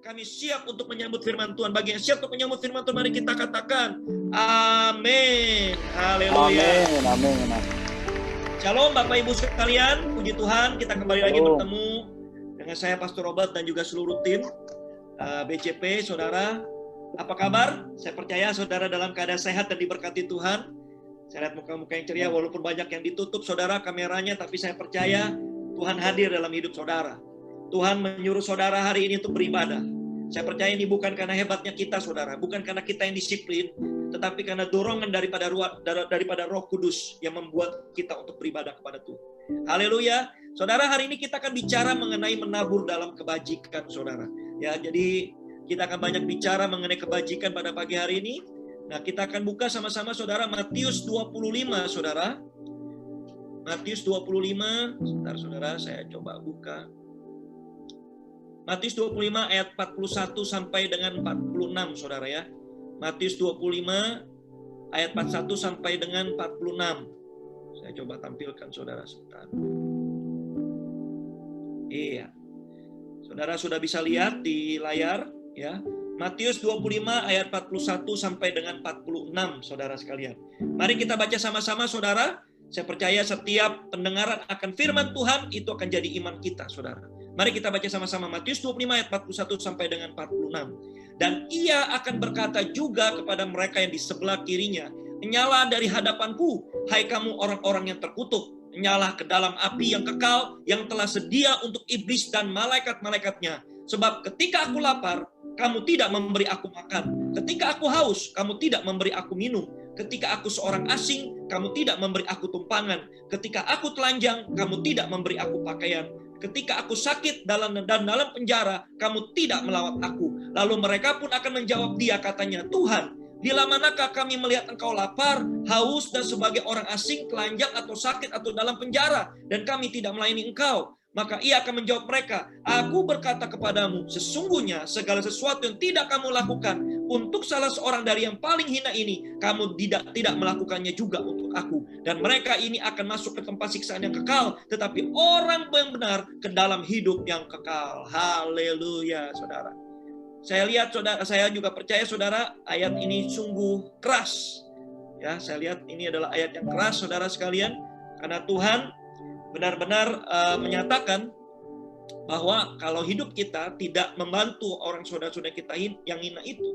kami siap untuk menyambut firman Tuhan. Bagi yang siap untuk menyambut firman Tuhan, mari kita katakan amin. Haleluya. Amin, amin. Shalom Bapak Ibu sekalian, puji Tuhan kita kembali lagi bertemu dengan saya Pastor Robert dan juga seluruh tim BCP. Saudara, apa kabar? Saya percaya saudara dalam keadaan sehat dan diberkati Tuhan. Saya lihat muka-muka yang ceria walaupun banyak yang ditutup saudara kameranya, tapi saya percaya Tuhan hadir dalam hidup saudara. Tuhan menyuruh saudara hari ini untuk beribadah. Saya percaya ini bukan karena hebatnya kita saudara, bukan karena kita yang disiplin, tetapi karena dorongan daripada Roh Kudus yang membuat kita untuk beribadah kepada Tuhan. Haleluya. Saudara, hari ini kita akan bicara mengenai menabur dalam kebajikan saudara. Ya, jadi kita akan banyak bicara mengenai kebajikan pada pagi hari ini. Nah, kita akan buka sama-sama saudara Matius 25 saudara. Matius 25, sebentar saudara, saya coba buka. Matius 25 ayat 41 sampai dengan 46 saudara ya. Matius 25 ayat 41 sampai dengan 46. Saya coba tampilkan saudara sebentar. Iya. Saudara sudah bisa lihat di layar ya. Matius 25 ayat 41 sampai dengan 46 saudara sekalian. Mari kita baca sama-sama saudara. Saya percaya setiap pendengaran akan firman Tuhan itu akan jadi iman kita saudara. Mari kita baca sama-sama Matius 25 ayat 41 sampai dengan 46. Dan ia akan berkata juga kepada mereka yang di sebelah kirinya, "Nyala dari hadapanku, hai kamu orang-orang yang terkutuk. Nyala ke dalam api yang kekal yang telah sedia untuk iblis dan malaikat-malaikatnya. Sebab ketika aku lapar, kamu tidak memberi aku makan. Ketika aku haus, kamu tidak memberi aku minum. Ketika aku seorang asing, kamu tidak memberi aku tumpangan. Ketika aku telanjang, kamu tidak memberi aku pakaian. Ketika aku sakit dan dalam penjara, kamu tidak melawat aku." Lalu mereka pun akan menjawab dia katanya, "Tuhan, bila manakah kami melihat engkau lapar, haus, dan sebagai orang asing, telanjang, atau sakit, atau dalam penjara, dan kami tidak melayani engkau?" Maka ia akan menjawab mereka, "Aku berkata kepadamu, sesungguhnya segala sesuatu yang tidak kamu lakukan untuk salah seorang dari yang paling hina ini, kamu tidak melakukannya juga untuk aku. Dan mereka ini akan masuk ke tempat siksaan yang kekal, tetapi orang yang benar ke dalam hidup yang kekal." Haleluya, saudara. Saya lihat saudara, saya juga percaya saudara, ayat ini sungguh keras. Ya, saya lihat ini adalah ayat yang keras saudara sekalian, karena Tuhan benar-benar menyatakan bahwa kalau hidup kita tidak membantu orang saudara-saudara kita yang hina itu,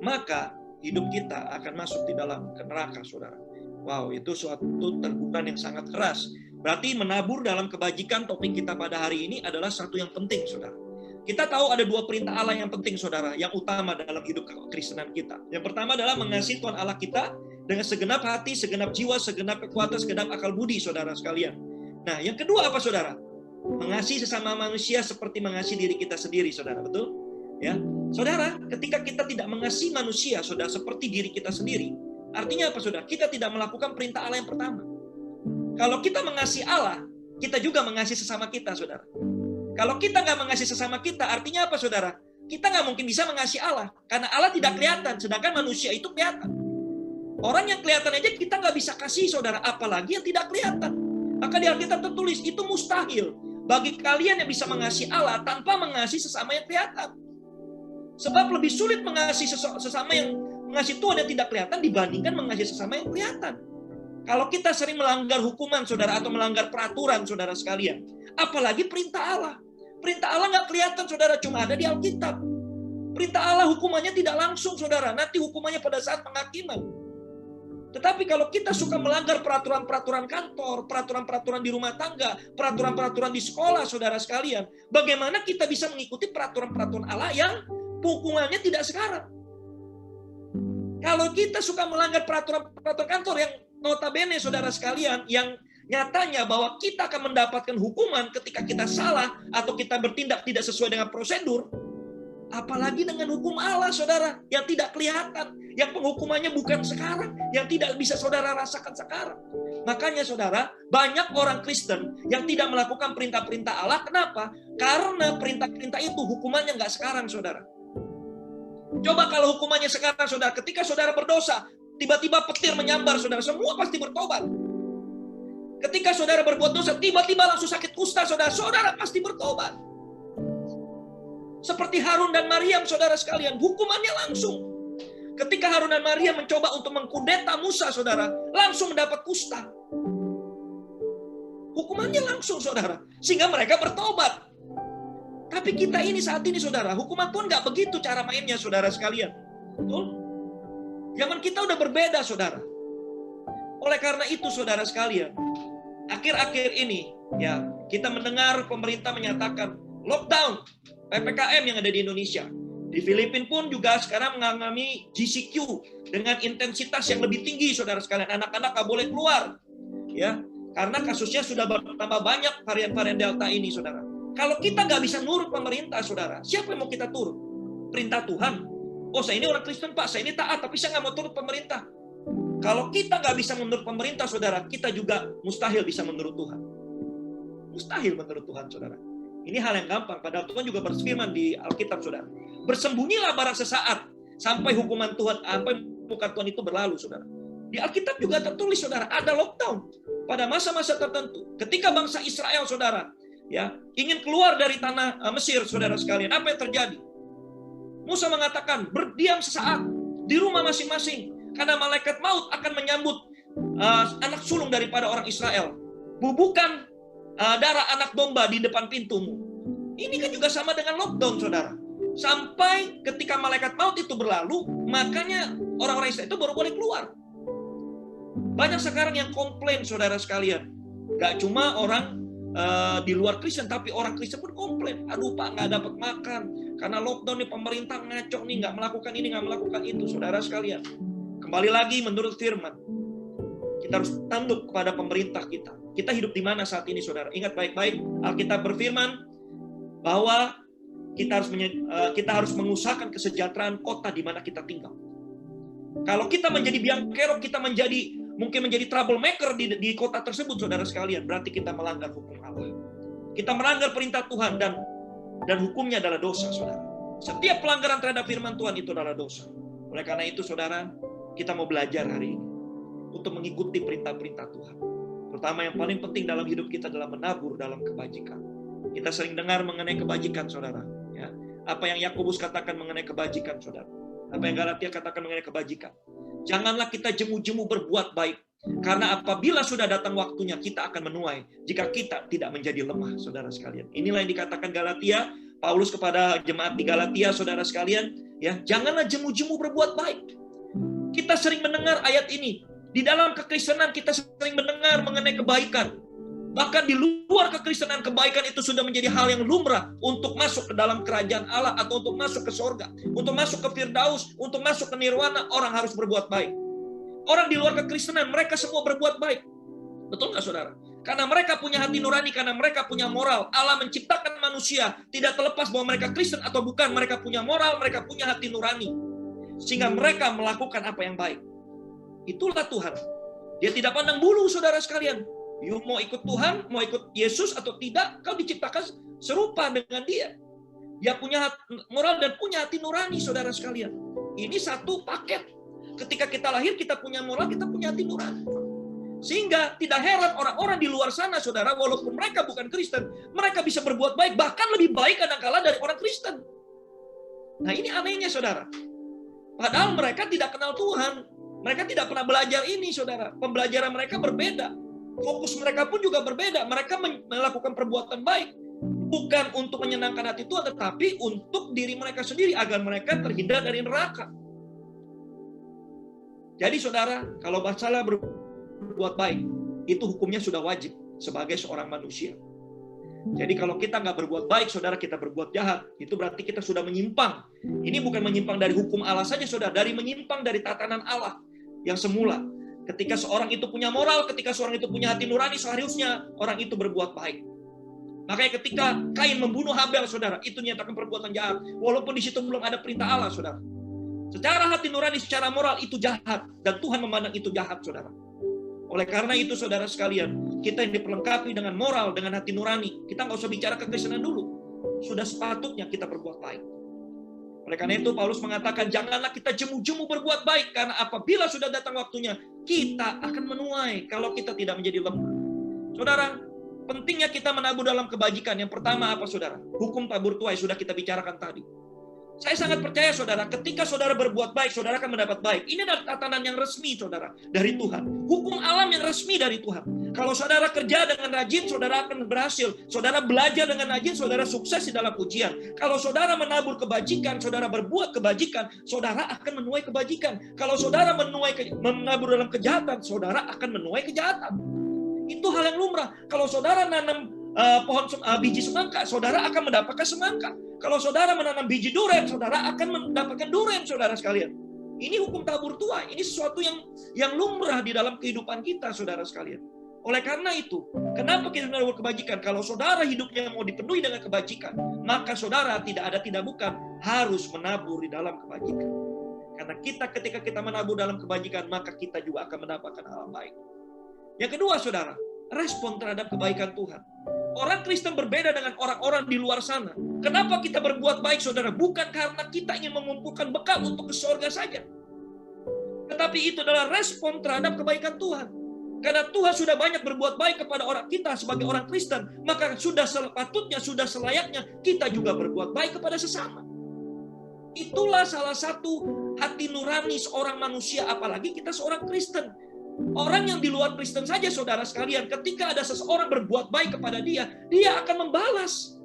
maka hidup kita akan masuk di dalam neraka saudara. Wow, itu suatu teguran yang sangat keras. Berarti menabur dalam kebajikan, topik kita pada hari ini adalah satu yang penting saudara. Kita tahu ada dua perintah Allah yang penting saudara, yang utama dalam hidup kekristenan kita. Yang pertama adalah mengasihi Tuhan Allah kita dengan segenap hati, segenap jiwa, segenap kekuatan, segenap akal budi saudara sekalian. Nah, yang kedua apa saudara? Mengasihi sesama manusia seperti mengasihi diri kita sendiri, saudara, betul? Ya, saudara, ketika kita tidak mengasihi manusia, saudara, seperti diri kita sendiri, artinya apa, saudara? Kita tidak melakukan perintah Allah yang pertama. Kalau kita mengasihi Allah, kita juga mengasihi sesama kita, saudara. Kalau kita nggak mengasihi sesama kita, artinya apa, saudara? Kita nggak mungkin bisa mengasihi Allah, karena Allah tidak kelihatan, sedangkan manusia itu kelihatan. Orang yang kelihatan aja kita nggak bisa kasih, saudara, apalagi yang tidak kelihatan. Maka di Alkitab tertulis, itu mustahil bagi kalian yang bisa mengasihi Allah tanpa mengasihi sesama yang kelihatan. Sebab lebih sulit mengasihi sesama yang mengasihi Tuhan yang tidak kelihatan dibandingkan mengasihi sesama yang kelihatan. Kalau kita sering melanggar hukuman, saudara, atau melanggar peraturan, saudara sekalian, apalagi perintah Allah. Perintah Allah nggak kelihatan, saudara, cuma ada di Alkitab. Perintah Allah hukumannya tidak langsung, saudara. Nanti hukumannya pada saat penghakiman. Tetapi kalau kita suka melanggar peraturan-peraturan kantor, peraturan-peraturan di rumah tangga, peraturan-peraturan di sekolah, saudara sekalian, bagaimana kita bisa mengikuti peraturan-peraturan Allah yang hukumannya tidak sekarang? Kalau kita suka melanggar peraturan-peraturan kantor yang notabene, saudara sekalian, yang nyatanya bahwa kita akan mendapatkan hukuman ketika kita salah atau kita bertindak tidak sesuai dengan prosedur, apalagi dengan hukum Allah, saudara, yang tidak kelihatan, yang penghukumannya bukan sekarang, yang tidak bisa saudara rasakan sekarang. Makanya, saudara, banyak orang Kristen yang tidak melakukan perintah-perintah Allah. Kenapa? Karena perintah-perintah itu hukumannya nggak sekarang, saudara. Coba kalau hukumannya sekarang, saudara, ketika saudara berdosa, tiba-tiba petir menyambar, saudara, semua pasti bertobat. Ketika saudara berbuat dosa, tiba-tiba langsung sakit kusta, saudara, saudara pasti bertobat. Seperti Harun dan Maryam, saudara sekalian, hukumannya langsung. Ketika Harun dan Maryam mencoba untuk mengkudeta Musa, saudara, langsung mendapat kusta. Hukumannya langsung, saudara. Sehingga mereka bertobat. Tapi kita ini saat ini, saudara, hukuman Tuhan nggak begitu cara mainnya, saudara sekalian. Betul? Zaman kita udah berbeda, saudara. Oleh karena itu, saudara sekalian, akhir-akhir ini, ya, kita mendengar pemerintah menyatakan lockdown PPKM yang ada di Indonesia. Di Filipina pun juga sekarang mengalami GCQ dengan intensitas yang lebih tinggi, saudara sekalian. Anak-anak nggak boleh keluar, ya, karena kasusnya sudah bertambah banyak varian-varian Delta ini, saudara. Kalau kita nggak bisa nurut pemerintah, saudara, siapa yang mau kita turut? Perintah Tuhan. Oh, saya ini orang Kristen, Pak, saya ini taat, tapi saya nggak mau turut pemerintah. Kalau kita nggak bisa menurut pemerintah, saudara, kita juga mustahil bisa menurut Tuhan. Mustahil menurut Tuhan, saudara. Ini hal yang gampang, padahal Tuhan juga berfirman di Alkitab, saudara. Bersembunyilah barang sesaat, sampai hukuman Tuhan, sampai muka Tuhan itu berlalu, saudara. Di Alkitab juga tertulis, saudara, ada lockdown pada masa-masa tertentu. Ketika bangsa Israel, saudara, ya, ingin keluar dari tanah Mesir, saudara sekalian, apa yang terjadi? Musa mengatakan, berdiam sesaat di rumah masing-masing, karena malaikat maut akan menyambut anak sulung daripada orang Israel. Bubukan darah anak domba di depan pintumu. Ini kan juga sama dengan lockdown, saudara. Sampai ketika malaikat maut itu berlalu, makanya orang-orang Israel itu baru boleh keluar. Banyak sekarang yang komplain, saudara sekalian. Gak cuma orang di luar Kristen, tapi orang Kristen pun komplain. Aduh, Pak, nggak dapat makan karena lockdown nih, pemerintah ngaco nih, nggak melakukan ini, nggak melakukan itu, saudara sekalian. Kembali lagi menurut firman, kita harus tunduk kepada pemerintah kita. Kita hidup di mana saat ini, saudara? Ingat baik-baik, Alkitab berfirman bahwa kita harus mengusahakan kesejahteraan kota di mana kita tinggal. Kalau kita menjadi biang kerok, kita mungkin menjadi troublemaker di kota tersebut, saudara sekalian, berarti kita melanggar hukum Allah. Kita melanggar perintah Tuhan dan hukumnya adalah dosa, saudara. Setiap pelanggaran terhadap firman Tuhan itu adalah dosa. Oleh karena itu, saudara, kita mau belajar hari ini untuk mengikuti perintah-perintah Tuhan. Terutama yang paling penting dalam hidup kita adalah menabur dalam kebajikan. Kita sering dengar mengenai kebajikan, saudara. Ya. Apa yang Yakobus katakan mengenai kebajikan, saudara. Apa yang Galatia katakan mengenai kebajikan. Janganlah kita jemu-jemu berbuat baik. Karena apabila sudah datang waktunya, kita akan menuai. Jika kita tidak menjadi lemah, saudara sekalian. Inilah yang dikatakan Galatia, Paulus kepada jemaat di Galatia, saudara sekalian. Ya, janganlah jemu-jemu berbuat baik. Kita sering mendengar ayat ini. Di dalam kekristenan kita sering mendengar mengenai kebaikan. Bahkan di luar kekristenan, kebaikan itu sudah menjadi hal yang lumrah untuk masuk ke dalam kerajaan Allah atau untuk masuk ke sorga, untuk masuk ke Firdaus, untuk masuk ke Nirwana, orang harus berbuat baik. Orang di luar kekristenan, mereka semua berbuat baik. Betul nggak, saudara? Karena mereka punya hati nurani, karena mereka punya moral. Allah menciptakan manusia, tidak terlepas bahwa mereka Kristen atau bukan, mereka punya moral, mereka punya hati nurani. Sehingga mereka melakukan apa yang baik. Itulah Tuhan. Dia tidak pandang bulu, saudara sekalian. You mau ikut Tuhan, mau ikut Yesus atau tidak, kau diciptakan serupa dengan dia. Dia punya moral dan punya hati nurani, saudara sekalian. Ini satu paket. Ketika kita lahir, kita punya moral, kita punya hati nurani. Sehingga tidak heran orang-orang di luar sana, saudara, walaupun mereka bukan Kristen, mereka bisa berbuat baik, bahkan lebih baik kadang-kala dari orang Kristen. Nah, ini anehnya, saudara. Padahal mereka tidak kenal Tuhan. Mereka tidak pernah belajar ini, saudara. Pembelajaran mereka berbeda. Fokus mereka pun juga berbeda. Mereka melakukan perbuatan baik. Bukan untuk menyenangkan hati Tuhan, tetapi untuk diri mereka sendiri, agar mereka terhindar dari neraka. Jadi, saudara, kalau masalah berbuat baik, itu hukumnya sudah wajib sebagai seorang manusia. Jadi kalau kita nggak berbuat baik, saudara, kita berbuat jahat, itu berarti kita sudah menyimpang. Ini bukan menyimpang dari hukum Allah saja, saudara, dari menyimpang dari tatanan Allah yang semula. Ketika seorang itu punya moral, ketika seorang itu punya hati nurani, seharusnya orang itu berbuat baik. Makanya ketika Kain membunuh Habel, saudara, itu nyatakan perbuatan jahat. Walaupun di situ belum ada perintah Allah, saudara. Secara hati nurani, secara moral itu jahat. Dan Tuhan memandang itu jahat, saudara. Oleh karena itu, saudara sekalian, kita yang diperlengkapi dengan moral, dengan hati nurani, kita nggak usah bicara kekristenan dulu. Sudah sepatutnya kita berbuat baik. Oleh karena itu, Paulus mengatakan, janganlah kita jemu-jemu berbuat baik, karena apabila sudah datang waktunya, kita akan menuai kalau kita tidak menjadi lemah. Saudara, Pentingnya kita menabur dalam kebajikan. Yang pertama apa, saudara? Hukum tabur tuai sudah kita bicarakan tadi. Saya sangat percaya, saudara, ketika saudara berbuat baik, saudara akan mendapat baik. Ini adalah tatanan yang resmi, saudara, dari Tuhan. Hukum alam yang resmi dari Tuhan. Kalau saudara kerja dengan rajin, saudara akan berhasil. Saudara belajar dengan rajin, saudara sukses di dalam ujian. Kalau saudara menabur kebajikan, saudara berbuat kebajikan, saudara akan menuai kebajikan. Kalau saudara menabur dalam kejahatan, saudara akan menuai kejahatan. Itu hal yang lumrah. Kalau saudara nanam pohon biji semangka, saudara akan mendapatkan semangka. Kalau saudara menanam biji duren, saudara akan mendapatkan duren, saudara sekalian. Ini hukum tabur tuai. Ini sesuatu yang lumrah di dalam kehidupan kita, saudara sekalian. Oleh karena itu, kenapa kita menabur kebajikan? Kalau saudara hidupnya mau dipenuhi dengan kebajikan, maka saudara tidak bukan harus menabur di dalam kebajikan. Karena ketika kita menabur dalam kebajikan, maka kita juga akan mendapatkan hal baik. Yang kedua, saudara, respon terhadap kebaikan Tuhan. Orang Kristen berbeda dengan orang-orang di luar sana. Kenapa kita berbuat baik, saudara? Bukan karena kita ingin mengumpulkan bekal untuk ke surga saja. Tetapi itu adalah respon terhadap kebaikan Tuhan. Karena Tuhan sudah banyak berbuat baik kepada orang kita sebagai orang Kristen, maka sudah sepatutnya, sudah selayaknya kita juga berbuat baik kepada sesama. Itulah salah satu hati nurani seorang manusia, apalagi kita seorang Kristen. Orang yang di luar Kristen saja, saudara sekalian, ketika ada seseorang berbuat baik kepada dia akan membalas.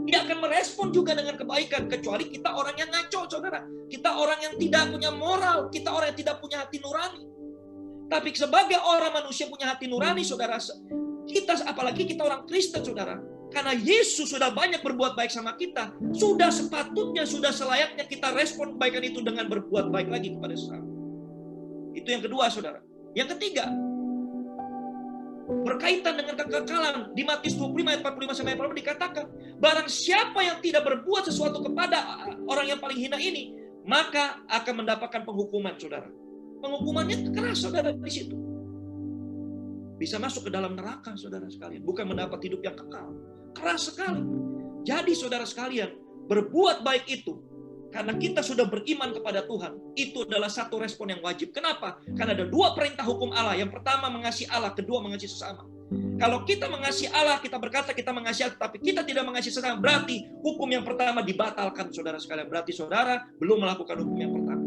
Dia akan merespon juga dengan kebaikan, kecuali kita orang yang ngaco, saudara. Kita orang yang tidak punya moral, kita orang yang tidak punya hati nurani. Tapi sebagai orang manusia punya hati nurani, saudara, kita, apalagi kita orang Kristen, saudara, karena Yesus sudah banyak berbuat baik sama kita, sudah sepatutnya, sudah selayaknya kita respon kebaikan itu dengan berbuat baik lagi kepada sesama. Itu yang kedua, saudara. Yang ketiga, berkaitan dengan kekekalan. Di Matius 25 ayat 45 sampai 46 dikatakan, barang siapa yang tidak berbuat sesuatu kepada orang yang paling hina ini, maka akan mendapatkan penghukuman, saudara. Penghukumannya keras, saudara, di situ. Bisa masuk ke dalam neraka, saudara sekalian. Bukan mendapat hidup yang kekal. Keras sekali. Jadi, saudara sekalian, berbuat baik itu, karena kita sudah beriman kepada Tuhan, itu adalah satu respon yang wajib. Kenapa? Karena ada dua perintah hukum Allah. Yang pertama mengasihi Allah, kedua mengasihi sesama. Kalau kita mengasihi Allah, kita berkata kita mengasihi Allah, tapi kita tidak mengasihi sesama, berarti hukum yang pertama dibatalkan, saudara sekalian. Berarti saudara belum melakukan hukum yang pertama.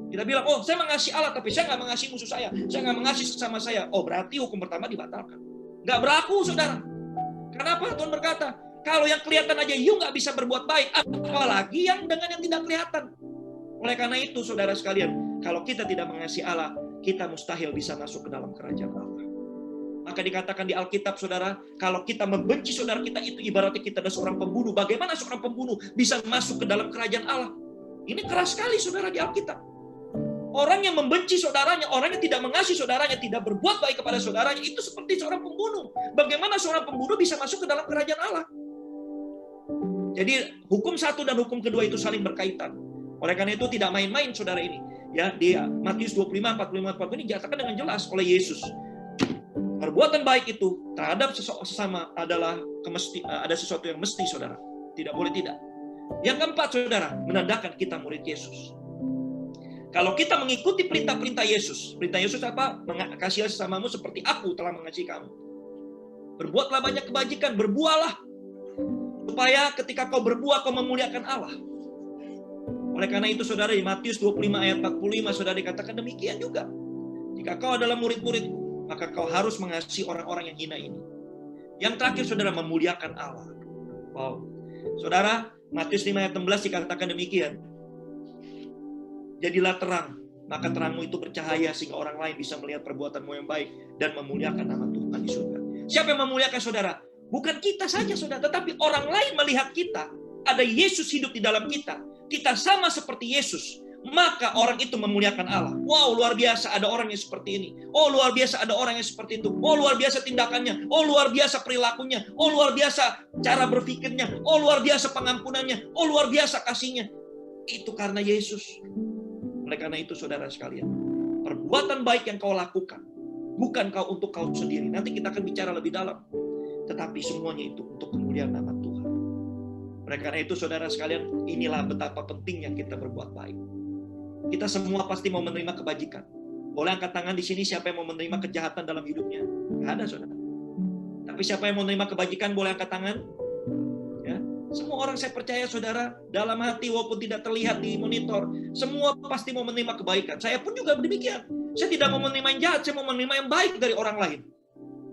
Kita bilang, oh saya mengasihi Allah, tapi saya nggak mengasihi musuh saya nggak mengasihi sesama saya. Oh berarti hukum pertama dibatalkan. Nggak berlaku, saudara. Kenapa? Tuhan berkata, kalau yang kelihatan aja you nggak bisa berbuat baik, apalagi yang dengan yang tidak kelihatan. Oleh karena itu, saudara sekalian, kalau kita tidak mengasihi Allah, kita mustahil bisa masuk ke dalam kerajaan Allah. Maka dikatakan di Alkitab, saudara, kalau kita membenci saudara kita, itu ibaratnya kita adalah seorang pembunuh. Bagaimana seorang pembunuh bisa masuk ke dalam kerajaan Allah? Ini keras sekali, saudara, di Alkitab. Orang yang membenci saudaranya, orang yang tidak mengasihi saudaranya, tidak berbuat baik kepada saudaranya, itu seperti seorang pembunuh. Bagaimana seorang pembunuh bisa masuk ke dalam kerajaan Allah? Jadi hukum satu dan hukum kedua itu saling berkaitan. Oleh karena itu tidak main-main, saudara, ini. Ya, di Matius 25, 45, 40 ini dinyatakan dengan jelas oleh Yesus. Perbuatan baik itu terhadap sesama adalah ada sesuatu yang mesti, saudara. Tidak boleh tidak. Yang keempat, saudara, menandakan kita murid Yesus. Kalau kita mengikuti perintah-perintah Yesus apa? Kasihilah sesamamu seperti aku telah mengasihi kamu. Berbuatlah banyak kebajikan, berbuahlah. Supaya ketika kau berbuat, kau memuliakan Allah. Oleh karena itu, saudara, di Matius 25 ayat 45, saudara, dikatakan demikian juga. Jika kau adalah murid-muridku, maka kau harus mengasihi orang-orang yang hina ini. Yang terakhir, saudara, memuliakan Allah. Wow. Saudara, Matius 5 ayat 16 dikatakan demikian. Jadilah terang, maka terangmu itu bercahaya sehingga orang lain bisa melihat perbuatanmu yang baik dan memuliakan nama Tuhan di surga. Siapa yang memuliakan, saudara? Bukan kita saja, saudara, tetapi orang lain melihat kita. Ada Yesus hidup di dalam kita. Kita sama seperti Yesus. Maka orang itu memuliakan Allah. Wow, luar biasa ada orang yang seperti ini. Oh, luar biasa ada orang yang seperti itu. Oh, luar biasa tindakannya. Oh, luar biasa perilakunya. Oh, luar biasa cara berpikirnya. Oh, luar biasa pengampunannya. Oh, luar biasa kasihnya. Itu karena Yesus. Oleh karena itu, saudara sekalian, perbuatan baik yang kau lakukan bukan kau untuk kau sendiri. Nanti kita akan bicara lebih dalam. Tetapi semuanya itu untuk kemuliaan nama Tuhan. Oleh karena itu, saudara sekalian, inilah betapa pentingnya kita berbuat baik. Kita semua pasti mau menerima kebajikan. Boleh angkat tangan di sini siapa yang mau menerima kejahatan dalam hidupnya? Nggak ada, saudara. Tapi siapa yang mau menerima kebajikan boleh angkat tangan. Ya. Semua orang saya percaya saudara, dalam hati walaupun tidak terlihat di monitor, semua pasti mau menerima kebaikan. Saya pun juga demikian. Saya tidak mau menerima yang jahat, saya mau menerima yang baik dari orang lain.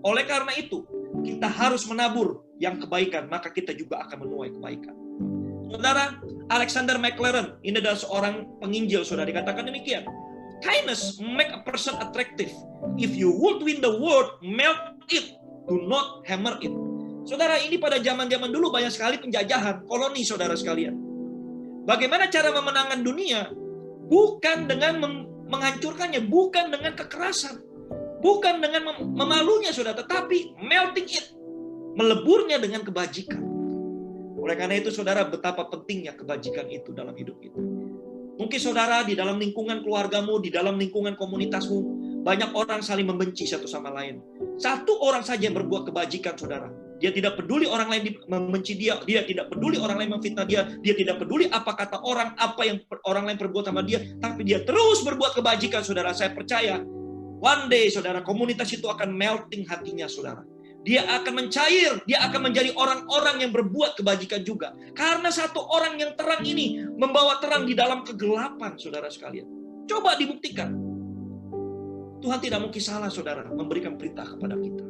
Oleh karena itu, kita harus menabur yang kebaikan, maka kita juga akan menuai kebaikan. Saudara, Alexander McLaren, ini adalah seorang penginjil, saudara, dikatakan demikian. Kindness make a person attractive. If you would win the world, melt it. Do not hammer it. Saudara, ini pada zaman-zaman dulu banyak sekali penjajahan, koloni saudara sekalian. Bagaimana cara memenangkan dunia? Bukan dengan menghancurkannya, bukan dengan kekerasan, bukan dengan memalunya saudara, tetapi melting it, meleburnya dengan kebajikan. Oleh karena itu saudara, betapa pentingnya kebajikan itu dalam hidup kita. Mungkin saudara di dalam lingkungan keluargamu, di dalam lingkungan komunitasmu, banyak orang saling membenci satu sama lain. Satu orang saja yang berbuat kebajikan saudara, dia tidak peduli orang lain membenci dia, dia tidak peduli orang lain memfitnah dia tidak peduli apa kata orang, apa yang orang lain perbuat sama dia, tapi dia terus berbuat kebajikan saudara. Saya percaya one day saudara, komunitas itu akan melting hatinya saudara. Dia akan mencair, dia akan menjadi orang-orang yang berbuat kebajikan juga. Karena satu orang yang terang ini membawa terang di dalam kegelapan saudara sekalian. Coba dibuktikan. Tuhan tidak mungkin salah saudara memberikan perintah kepada kita.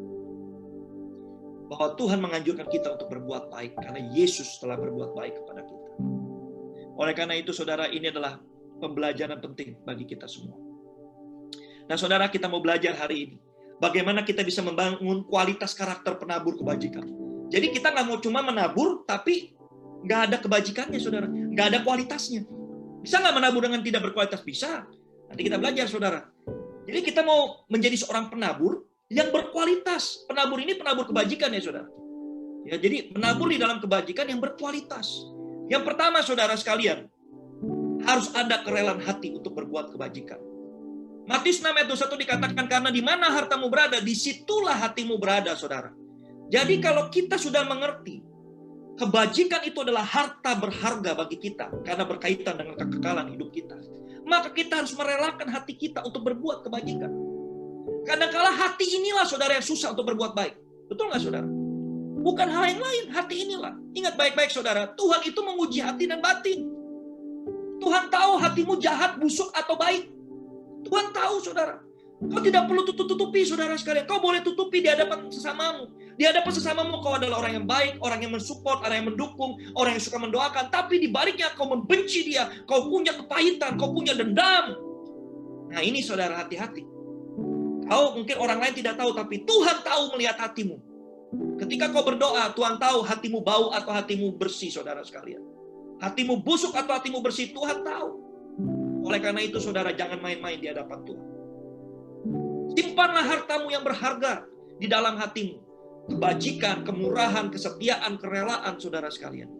Bahwa Tuhan menganjurkan kita untuk berbuat baik. Karena Yesus telah berbuat baik kepada kita. Oleh karena itu saudara, ini adalah pembelajaran penting bagi kita semua. Nah saudara, kita mau belajar hari ini. Bagaimana kita bisa membangun kualitas karakter penabur kebajikan. Jadi kita nggak mau cuma menabur, tapi nggak ada kebajikannya saudara. Nggak ada kualitasnya. Bisa nggak menabur dengan tidak berkualitas? Bisa. Nanti kita belajar saudara. Jadi kita mau menjadi seorang penabur yang berkualitas. Penabur ini penabur kebajikan ya saudara. Ya, jadi menabur di dalam kebajikan yang berkualitas. Yang pertama saudara sekalian, harus ada kerelaan hati untuk berbuat kebajikan. Matius 6 ayat 21 dikatakan, karena di mana hartamu berada, disitulah hatimu berada saudara. Jadi kalau kita sudah mengerti, kebajikan itu adalah harta berharga bagi kita, karena berkaitan dengan kekekalan hidup kita. Maka kita harus merelakan hati kita untuk berbuat kebajikan. Kadang-kala hati inilah saudara yang susah untuk berbuat baik. Betul nggak saudara? Bukan hal yang lain, hati inilah. Ingat baik-baik saudara, Tuhan itu menguji hati dan batin. Tuhan tahu hatimu jahat, busuk atau baik. Tuhan tahu saudara. Kau tidak perlu tutupi saudara sekalian. Kau boleh tutupi di hadapan sesamamu. Di hadapan sesamamu kau adalah orang yang baik, orang yang mensupport, orang yang mendukung, orang yang suka mendoakan. Tapi di baliknya kau membenci dia. Kau punya kepahitan, kau punya dendam. Nah ini saudara, hati-hati. Kau mungkin orang lain tidak tahu, tapi Tuhan tahu melihat hatimu. Ketika kau berdoa, Tuhan tahu hatimu bau atau hatimu bersih saudara sekalian. Hatimu busuk atau hatimu bersih, Tuhan tahu. Oleh karena itu saudara, jangan main-main di hadapan Tuhan. Simpanlah hartamu yang berharga di dalam hatimu. Kebajikan, kemurahan, kesetiaan, kerelaan saudara sekalian.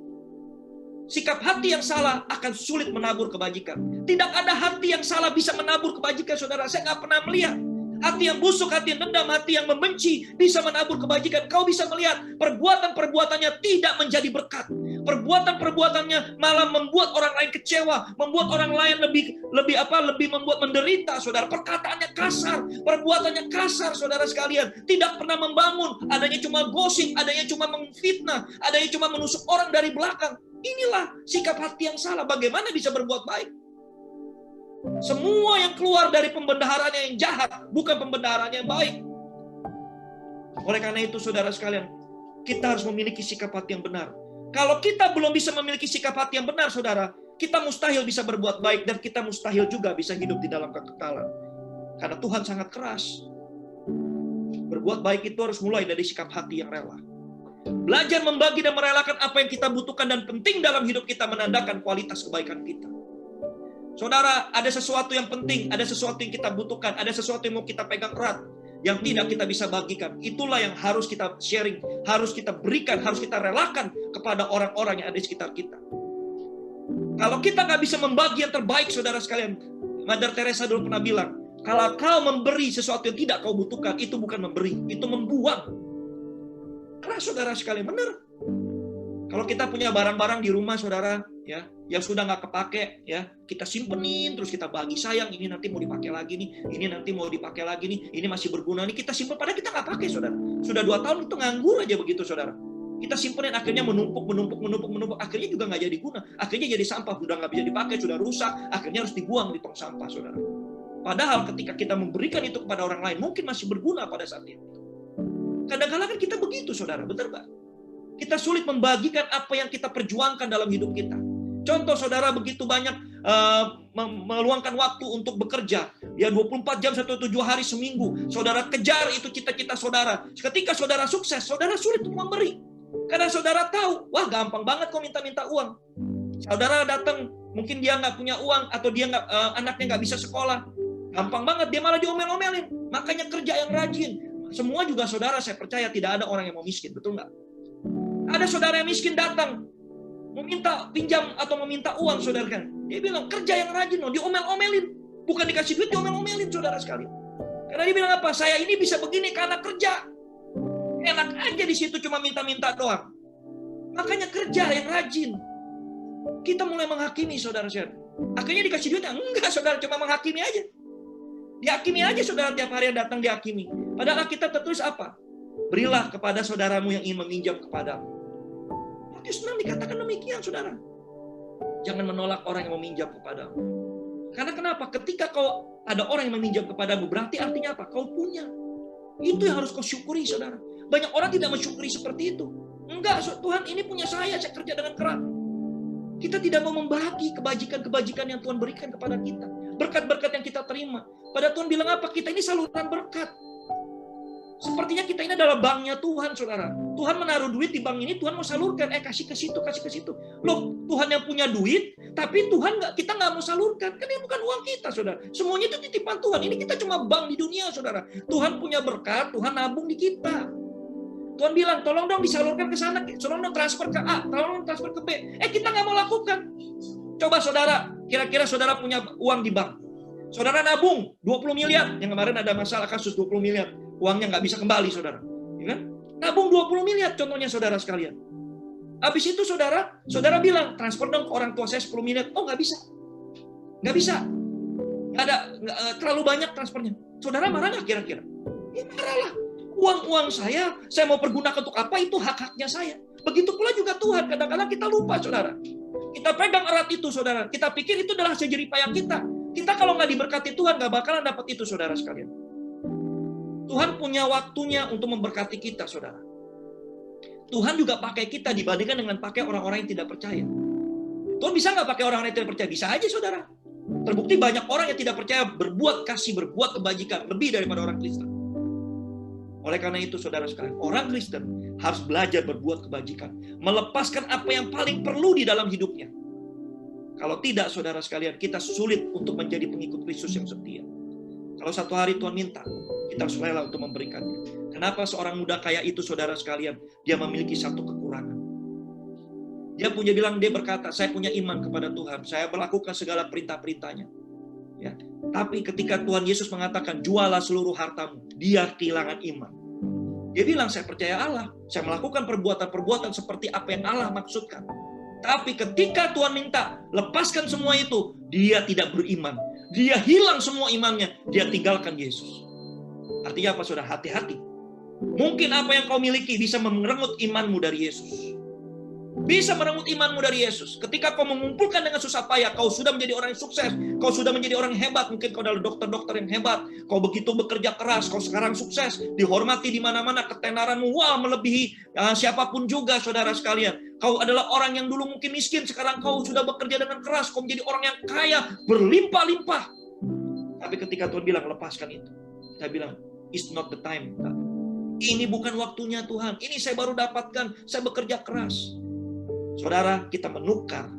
Sikap hati yang salah akan sulit menabur kebajikan. Tidak ada hati yang salah bisa menabur kebajikan saudara. Saya nggak pernah melihat hati yang busuk, hati yang dendam, hati yang membenci bisa menabur kebajikan. Kau bisa melihat perbuatan-perbuatannya tidak menjadi berkat. Perbuatan-perbuatannya malah membuat orang lain kecewa, membuat orang lain lebih membuat menderita, saudara. Perkataannya kasar, perbuatannya kasar, saudara sekalian. Tidak pernah membangun, adanya cuma gosip, adanya cuma memfitnah, adanya cuma menusuk orang dari belakang. Inilah sikap hati yang salah. Bagaimana bisa berbuat baik? Semua yang keluar dari pembendaharaannya yang jahat, bukan pembendaharaannya yang baik. Oleh karena itu, saudara sekalian, kita harus memiliki sikap hati yang benar. Kalau kita belum bisa memiliki sikap hati yang benar, saudara, kita mustahil bisa berbuat baik, dan kita mustahil juga bisa hidup di dalam kekekalan. Karena Tuhan sangat keras. Berbuat baik itu harus mulai dari sikap hati yang rela. Belajar membagi dan merelakan apa yang kita butuhkan dan penting dalam hidup kita menandakan kualitas kebaikan kita. Saudara, ada sesuatu yang penting, ada sesuatu yang kita butuhkan, ada sesuatu yang mau kita pegang erat, yang tidak kita bisa bagikan. Itulah yang harus kita sharing, harus kita berikan, harus kita relakan kepada orang-orang yang ada di sekitar kita. Kalau kita nggak bisa membagi yang terbaik, saudara sekalian, Mother Teresa dulu pernah bilang, kalau kau memberi sesuatu yang tidak kau butuhkan, itu bukan memberi, itu membuang. Karena saudara sekalian, benar. Kalau kita punya barang-barang di rumah, saudara, ya, yang sudah nggak kepake, ya, kita simpenin, terus kita bagi, sayang ini nanti mau dipakai lagi nih, ini nanti mau dipakai lagi nih, ini masih berguna nih, kita simpen, padahal kita nggak pakai, saudara. Sudah 2 tahun itu nganggur aja begitu, saudara. Kita simpenin, akhirnya menumpuk, akhirnya juga nggak jadi guna, akhirnya jadi sampah, sudah nggak bisa dipakai, sudah rusak, akhirnya harus dibuang di tong sampah, saudara. Padahal ketika kita memberikan itu kepada orang lain, mungkin masih berguna pada saat itu. Kadang-kadang kan kita begitu, saudara, betul nggak? Kita sulit membagikan apa yang kita perjuangkan dalam hidup kita. Contoh, saudara begitu banyak meluangkan waktu untuk bekerja, ya 24 jam 1/7 hari seminggu. Saudara kejar itu cita-cita saudara. Ketika saudara sukses, saudara sulit untuk memberi. Karena saudara tahu, wah gampang banget kok minta-minta uang. Saudara datang, mungkin dia nggak punya uang, atau dia anaknya nggak bisa sekolah. Gampang banget, dia malah diomel-omelin. Makanya kerja yang rajin. Semua juga saudara, saya percaya tidak ada orang yang mau miskin, betul nggak? Ada saudara yang miskin datang, meminta pinjam atau meminta uang, saudara kan. Dia bilang, kerja yang rajin, loh, diomel-omelin. Bukan dikasih duit, diomel-omelin, saudara sekali. Karena dia bilang apa? Saya ini bisa begini karena kerja. Enak aja di situ cuma minta-minta doang. Makanya kerja yang rajin. Kita mulai menghakimi, saudara-saudara. Akhirnya dikasih duit, enggak, saudara, cuma menghakimi aja. Dihakimi aja, saudara, tiap hari yang datang dihakimi. Padahal kita tertulis apa? Berilah kepada saudaramu yang ingin meminjam kepadamu. Matius 6 dikatakan demikian, saudara. Jangan menolak orang yang meminjam kepadamu. Karena kenapa? Ketika kau ada orang yang meminjam kepadamu, berarti artinya apa? Kau punya. Itu yang harus kau syukuri, saudara. Banyak orang tidak mensyukuri seperti itu. Enggak, Tuhan ini punya saya kerja dengan keras. Kita tidak mau membagi kebajikan-kebajikan yang Tuhan berikan kepada kita. Berkat-berkat yang kita terima. Padahal Tuhan bilang apa? Kita ini saluran berkat. Sepertinya kita ini adalah banknya Tuhan, saudara. Tuhan menaruh duit di bank ini, Tuhan mau salurkan. Kasih ke situ, kasih ke situ. Loh, Tuhan yang punya duit, tapi kita nggak mau salurkan. Kan ini bukan uang kita, saudara. Semuanya itu titipan Tuhan. Ini kita cuma bank di dunia, saudara. Tuhan punya berkat, Tuhan nabung di kita. Tuhan bilang, tolong dong disalurkan ke sana, tolong dong transfer ke A, tolong dong transfer ke B. Kita nggak mau lakukan. Coba saudara, kira-kira saudara punya uang di bank. Saudara nabung 20 miliar. Yang kemarin ada masalah kasus 20 miliar. Uangnya nggak bisa kembali, saudara. Ya kan? Nabung 20 miliar contohnya, saudara sekalian. Habis itu saudara bilang, transfer dong ke orang tua saya 10 miliar. Oh, nggak bisa. Nggak bisa. Terlalu banyak transfernya. Saudara marah nggak kira-kira? Ya marah lah. Uang saya mau pergunakan untuk apa, itu hak-haknya saya. Begitu pula juga Tuhan, kadang-kadang kita lupa, saudara. Kita pegang erat itu, saudara. Kita pikir itu adalah hasil jerih payah kita. Kita kalau nggak diberkati Tuhan, nggak bakalan dapat itu, saudara sekalian. Tuhan punya waktunya untuk memberkati kita, saudara. Tuhan juga pakai kita dibandingkan dengan pakai orang-orang yang tidak percaya. Tuhan bisa nggak pakai orang-orang yang tidak percaya? Bisa aja, saudara. Terbukti banyak orang yang tidak percaya berbuat kasih, berbuat kebajikan lebih daripada orang Kristen. Oleh karena itu, saudara sekalian, orang Kristen harus belajar berbuat kebajikan, melepaskan apa yang paling perlu di dalam hidupnya. Kalau tidak, saudara sekalian, kita sulit untuk menjadi pengikut Kristus yang setia. Kalau satu hari Tuhan minta, kita harus rela untuk memberikannya. Kenapa seorang muda kaya itu, saudara sekalian, dia memiliki satu kekurangan. Dia berkata, saya punya iman kepada Tuhan, saya melakukan segala perintah-perintahnya. Ya. Tapi ketika Tuhan Yesus mengatakan, jualah seluruh hartamu, dia kehilangan iman. Dia bilang, saya percaya Allah, saya melakukan perbuatan-perbuatan seperti apa yang Allah maksudkan. Tapi ketika Tuhan minta, lepaskan semua itu, dia tidak beriman. Dia hilang semua imannya, dia tinggalkan Yesus. Artinya apa, saudara? Hati-hati. Mungkin apa yang kau miliki bisa merenggut imanmu dari Yesus. Bisa merenggut imanmu dari Yesus. Ketika kau mengumpulkan dengan susah payah, kau sudah menjadi orang yang sukses, kau sudah menjadi orang yang hebat, mungkin kau adalah dokter-dokter yang hebat, kau begitu bekerja keras, kau sekarang sukses, dihormati di mana-mana, ketenaranmu melebihi siapapun juga, saudara sekalian. Kau adalah orang yang dulu mungkin miskin, sekarang kau sudah bekerja dengan keras, kau menjadi orang yang kaya, berlimpah-limpah. Tapi ketika Tuhan bilang, lepaskan itu, kita bilang, it's not the time. Ini bukan waktunya Tuhan, ini saya baru dapatkan, saya bekerja keras. Saudara, kita menukar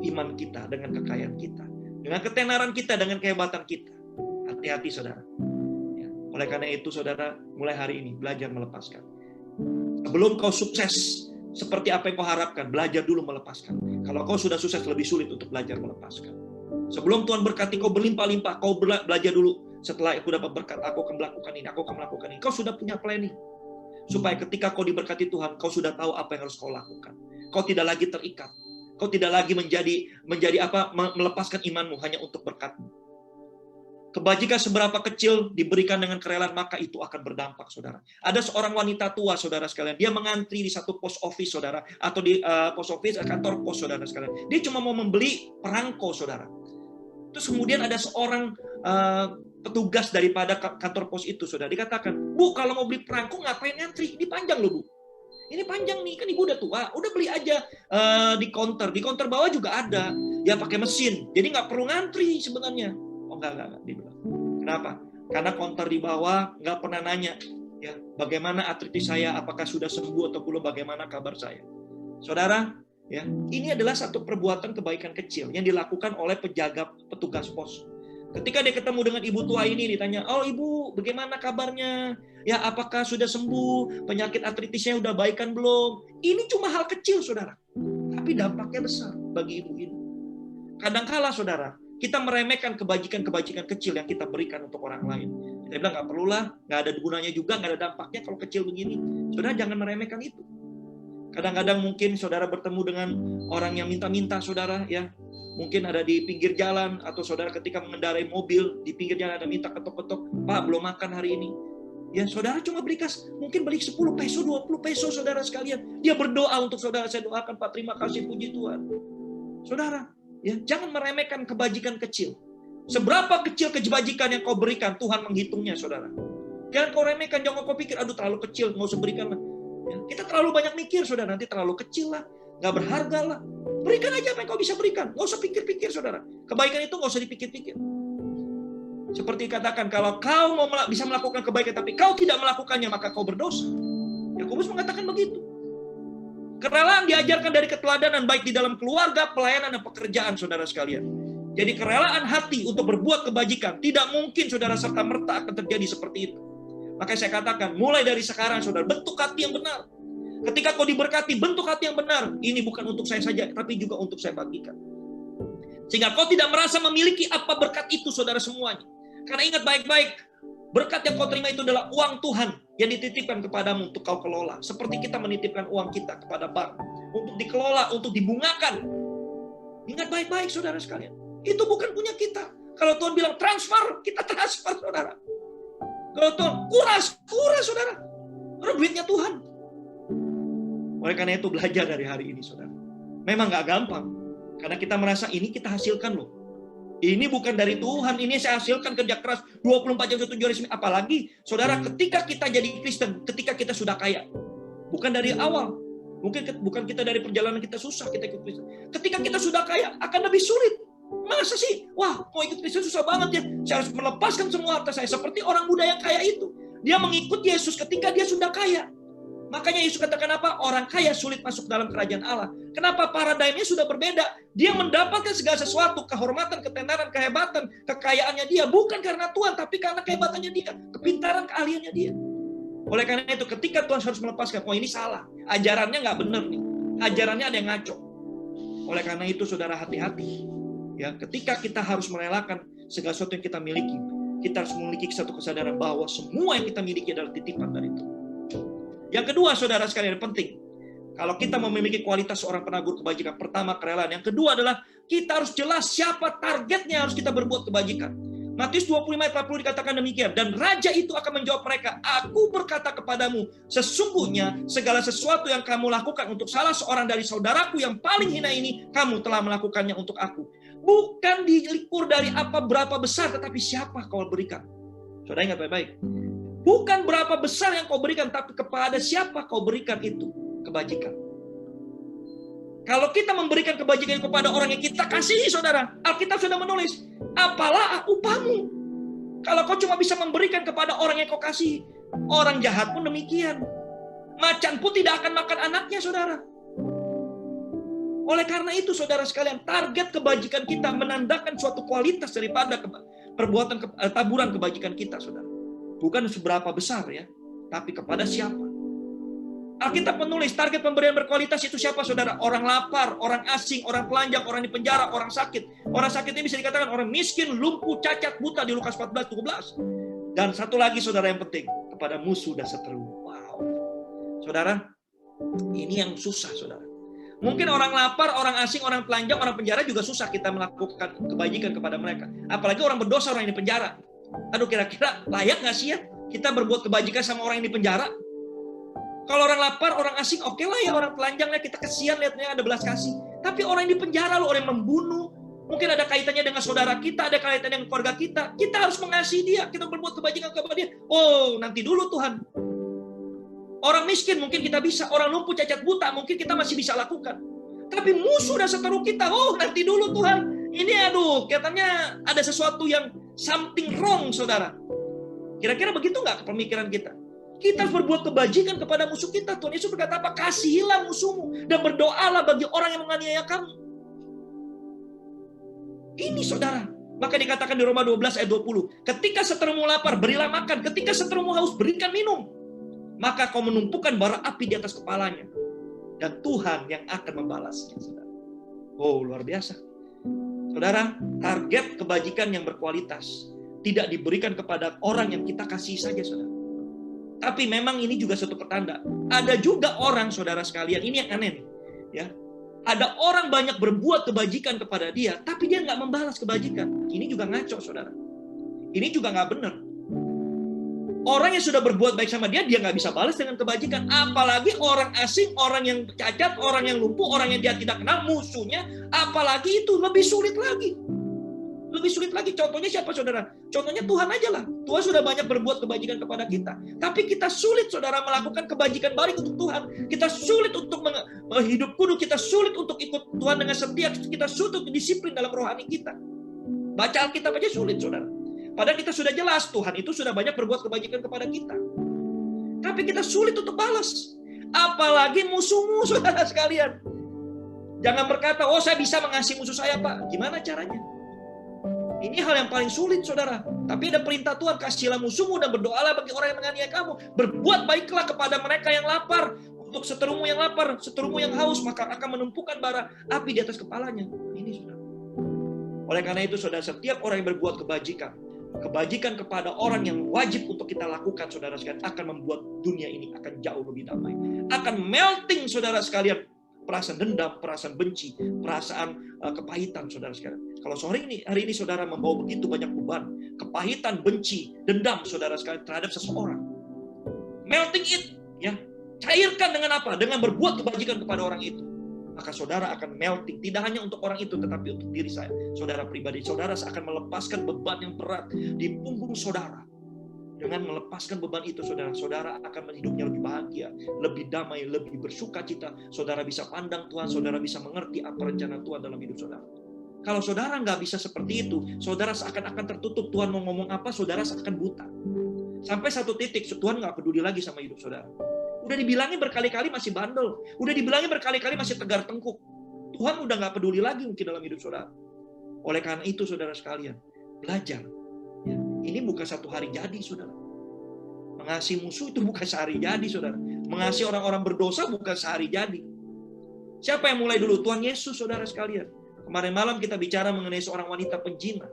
iman kita dengan kekayaan kita, dengan ketenaran kita, dengan kehebatan kita. Hati-hati, saudara. Ya. Oleh karena itu, saudara, mulai hari ini belajar melepaskan. Sebelum kau sukses seperti apa yang kau harapkan, belajar dulu melepaskan. Kalau kau sudah sukses, lebih sulit untuk belajar melepaskan. Sebelum Tuhan berkati kau berlimpah-limpah, kau belajar dulu. Setelah aku dapat berkat, aku akan melakukan ini, aku akan melakukan ini. Kau sudah punya planning. Supaya ketika kau diberkati Tuhan, kau sudah tahu apa yang harus kau lakukan. Kau tidak lagi terikat. Kau tidak lagi melepaskan imanmu hanya untuk berkat-Mu. Kebajikan seberapa kecil diberikan dengan kerelaan, maka itu akan berdampak, saudara. Ada seorang wanita tua, saudara sekalian. Dia mengantri di satu post office, saudara. Atau di post office, kantor pos, saudara sekalian. Dia cuma mau membeli perangko, saudara. Terus kemudian ada seorang petugas daripada kantor pos itu, saudara. Dikatakan, Bu, kalau mau beli perangko, ngapain ngantri? Ini panjang loh, Bu. Ini panjang nih, kan ibu udah tua. Udah beli aja di counter. Di counter bawah juga ada. Ya pakai mesin. Jadi nggak perlu ngantri sebenarnya. Oh enggak, dia bilang. Kenapa? Karena counter di bawah nggak pernah nanya, ya bagaimana artritis saya, apakah sudah sembuh atau belum, bagaimana kabar saya. Saudara, ya ini adalah satu perbuatan kebaikan kecil yang dilakukan oleh penjaga petugas pos. Ketika dia ketemu dengan ibu tua ini, ditanya, oh ibu, bagaimana kabarnya? Ya apakah sudah sembuh? Penyakit artritisnya udah baikan belum? Ini cuma hal kecil, saudara. Tapi dampaknya besar bagi ibu ini. Kadangkala, saudara, kita meremehkan kebajikan-kebajikan kecil yang kita berikan untuk orang lain. Kita bilang nggak perlulah, nggak ada gunanya juga, nggak ada dampaknya kalau kecil begini. Saudara jangan meremehkan itu. Kadang-kadang mungkin saudara bertemu dengan orang yang minta-minta, saudara, ya mungkin ada di pinggir jalan, atau saudara ketika mengendarai mobil di pinggir jalan ada minta ketok-ketok, Pak belum makan hari ini. Ya saudara cuma mungkin beli 10 peso, 20 peso, saudara sekalian. Dia berdoa untuk saudara, saya doakan Pak, terima kasih, puji Tuhan. Saudara, ya, jangan meremehkan kebajikan kecil. Seberapa kecil kebajikan yang kau berikan, Tuhan menghitungnya, saudara. Jangan kau remehkan, jangan kau pikir, aduh terlalu kecil, nggak usah berikan lah. Ya, kita terlalu banyak mikir, saudara, nanti terlalu kecil lah, nggak berharga lah. Berikan aja apa yang kau bisa berikan, nggak usah pikir-pikir, saudara. Kebaikan itu nggak usah dipikir-pikir. Seperti katakan, kalau kau bisa melakukan kebaikan, tapi kau tidak melakukannya, maka kau berdosa. Yakobus mengatakan begitu. Kerelaan diajarkan dari keteladanan baik di dalam keluarga, pelayanan, dan pekerjaan, saudara sekalian. Jadi kerelaan hati untuk berbuat kebajikan tidak mungkin, saudara, serta-merta akan terjadi seperti itu. Makanya saya katakan, mulai dari sekarang, saudara, bentuk hati yang benar. Ketika kau diberkati, bentuk hati yang benar. Ini bukan untuk saya saja, tapi juga untuk saya bagikan. Sehingga kau tidak merasa memiliki apa berkat itu, saudara, semuanya. Karena ingat baik-baik, berkat yang kau terima itu adalah uang Tuhan yang dititipkan kepadamu untuk kau kelola. Seperti kita menitipkan uang kita kepada bank. Untuk dikelola, untuk dibungakan. Ingat baik-baik, saudara sekalian. Itu bukan punya kita. Kalau Tuhan bilang transfer, kita transfer, saudara. Kalau Tuhan kuras, saudara. Karena duitnya Tuhan. Oleh karena itu belajar dari hari ini, saudara. Memang nggak gampang. Karena kita merasa ini kita hasilkan loh. Ini bukan dari Tuhan, ini saya hasilkan kerja keras 24 jam 7 hari seminggu. Apalagi, saudara, ketika kita jadi Kristen, ketika kita sudah kaya. Bukan dari awal. Bukan kita dari perjalanan kita susah, kita ikut Kristen. Ketika kita sudah kaya, akan lebih sulit. Masa sih? Wah, mau ikut Kristen susah banget ya. Saya harus melepaskan semua harta saya. Seperti orang muda yang kaya itu. Dia mengikut Yesus ketika dia sudah kaya. Makanya Yesus katakan apa? Orang kaya sulit masuk dalam kerajaan Allah. Kenapa? Paradigmnya sudah berbeda. Dia mendapatkan segala sesuatu, kehormatan, ketenaran, kehebatan, kekayaannya dia. Bukan karena Tuhan, tapi karena kehebatannya dia. Kepintaran, keahliannya dia. Oleh karena itu, ketika Tuhan harus melepaskan, oh ini salah. Ajarannya nggak benar nih. Ajarannya ada yang ngaco. Oleh karena itu, saudara, hati-hati. Ya, ketika kita harus merelakan segala sesuatu yang kita miliki, kita harus memiliki satu kesadaran bahwa semua yang kita miliki adalah titipan dari Tuhan. Yang kedua, saudara sekalian, penting. Kalau kita memiliki kualitas seorang penagur kebajikan, pertama kerelaan. Yang kedua adalah kita harus jelas siapa targetnya harus kita berbuat kebajikan. Matius 25 ayat 40 dikatakan demikian. Dan raja itu akan menjawab mereka, aku berkata kepadamu, sesungguhnya segala sesuatu yang kamu lakukan untuk salah seorang dari saudaraku yang paling hina ini, kamu telah melakukannya untuk aku. Bukan diukur dari apa berapa besar, tetapi siapa kau berikan. Saudara ingat baik-baik. Bukan berapa besar yang kau berikan, tapi kepada siapa kau berikan itu kebajikan. Kalau kita memberikan kebajikan kepada orang yang kita kasihi, saudara, Alkitab sudah menulis, apalah upahmu. Kalau kau cuma bisa memberikan kepada orang yang kau kasihi, orang jahat pun demikian. Macan pun tidak akan makan anaknya, saudara. Oleh karena itu, saudara sekalian, target kebajikan kita menandakan suatu kualitas daripada perbuatan taburan kebajikan kita, saudara. Bukan seberapa besar ya, tapi kepada siapa. Alkitab menulis target pemberian berkualitas itu siapa, saudara? Orang lapar, orang asing, orang telanjang, orang di penjara, orang sakit. Orang sakit ini bisa dikatakan orang miskin, lumpuh, cacat, buta di Lukas 14:17. Dan satu lagi, saudara, yang penting, kepada musuh dan seteru. Wow. Saudara, ini yang susah, saudara. Mungkin orang lapar, orang asing, orang telanjang, orang penjara juga susah kita melakukan kebajikan kepada mereka. Apalagi orang berdosa, orang yang di penjara. Aduh, kira-kira layak nggak sih ya kita berbuat kebajikan sama orang yang di penjara? Kalau orang lapar, orang asing, oke lah ya, orang telanjang kita kesian lihatnya, ada belas kasih. Tapi orang yang di penjara, orang yang membunuh, mungkin ada kaitannya dengan saudara kita, ada kaitannya dengan keluarga kita. Kita harus mengasihi dia, kita berbuat kebajikan kepada dia. Oh, nanti dulu Tuhan. Orang miskin mungkin kita bisa, orang lumpuh cacat buta mungkin kita masih bisa lakukan. Tapi musuh dan seteru kita, oh nanti dulu Tuhan. Ini aduh, katanya ada sesuatu yang something wrong, saudara. Kira-kira begitu nggak pemikiran kita? Kita harus berbuat kebajikan kepada musuh kita. Tuhan Yesus berkata apa? Kasihilah musuhmu dan berdoalah bagi orang yang menganiaya kamu. Ini saudara. Maka dikatakan di Roma 12 ayat 20. Ketika seterumu lapar, berilah makan. Ketika seterumu haus, berikan minum. Maka kau menumpukan bara api di atas kepalanya. Dan Tuhan yang akan membalasnya. Saudara. Oh, luar biasa. Saudara, target kebajikan yang berkualitas tidak diberikan kepada orang yang kita kasih saja, saudara. Tapi memang ini juga suatu petanda. Ada juga orang, saudara sekalian, ini yang aneh nih. Ya. Ada orang banyak berbuat kebajikan kepada dia, tapi dia nggak membalas kebajikan. Ini juga ngaco, saudara. Ini juga nggak benar. Orang yang sudah berbuat baik sama dia, dia nggak bisa balas dengan kebajikan. Apalagi orang asing, orang yang cacat, orang yang lumpuh, orang yang dia tidak kenal, musuhnya. Apalagi itu lebih sulit lagi. Lebih sulit lagi. Contohnya siapa, saudara? Contohnya Tuhan aja lah. Tuhan sudah banyak berbuat kebajikan kepada kita. Tapi kita sulit, saudara, melakukan kebajikan balik untuk Tuhan. Kita sulit untuk hidup kudus. Kita sulit untuk ikut Tuhan dengan setia. Kita sulit untuk disiplin dalam rohani kita. Baca Alkitab aja sulit, saudara. Padahal kita sudah jelas, Tuhan itu sudah banyak berbuat kebajikan kepada kita. Tapi kita sulit untuk balas. Apalagi musuh-musuh, saudara sekalian. Jangan berkata, oh saya bisa mengasihi musuh saya, Pak. Gimana caranya? Ini hal yang paling sulit, saudara. Tapi ada perintah Tuhan, kasihilah musuhmu dan berdoalah bagi orang yang menganiaya kamu. Berbuat baiklah kepada mereka yang lapar. Untuk seterumu yang lapar, seterumu yang haus, maka akan menumpukan bara api di atas kepalanya. Ini, saudara. Oleh karena itu, saudara, setiap orang yang berbuat kebajikan kepada orang yang wajib untuk kita lakukan, saudara sekalian, akan membuat dunia ini akan jauh lebih damai. Akan melting, saudara sekalian, perasaan dendam, perasaan benci, perasaan kepahitan, saudara sekalian. Kalau hari ini saudara membawa begitu banyak beban, kepahitan, benci, dendam, saudara sekalian, terhadap seseorang, melting it, ya, cairkan dengan apa? Dengan berbuat kebajikan kepada orang itu. Maka saudara akan melting, tidak hanya untuk orang itu, tetapi untuk diri saya, saudara pribadi. Saudara akan melepaskan beban yang berat di punggung saudara. Dengan melepaskan beban itu, saudara akan hidupnya lebih bahagia, lebih damai, lebih bersuka cita. Saudara bisa pandang Tuhan, saudara bisa mengerti apa rencana Tuhan dalam hidup saudara. Kalau saudara nggak bisa seperti itu, saudara seakan-akan tertutup. Tuhan mau ngomong apa, saudara seakan buta. Sampai satu titik, Tuhan nggak peduli lagi sama hidup saudara. Udah dibilangin berkali-kali masih bandel. Udah dibilangin berkali-kali masih tegar tengkuk. Tuhan udah nggak peduli lagi mungkin dalam hidup saudara. Oleh karena itu, saudara sekalian, belajar. Ya, ini bukan satu hari jadi, saudara. Mengasihi musuh itu bukan sehari jadi, saudara. Mengasihi orang-orang berdosa bukan sehari jadi. Siapa yang mulai dulu? Tuhan Yesus, saudara sekalian. Kemarin malam kita bicara mengenai seorang wanita penjina.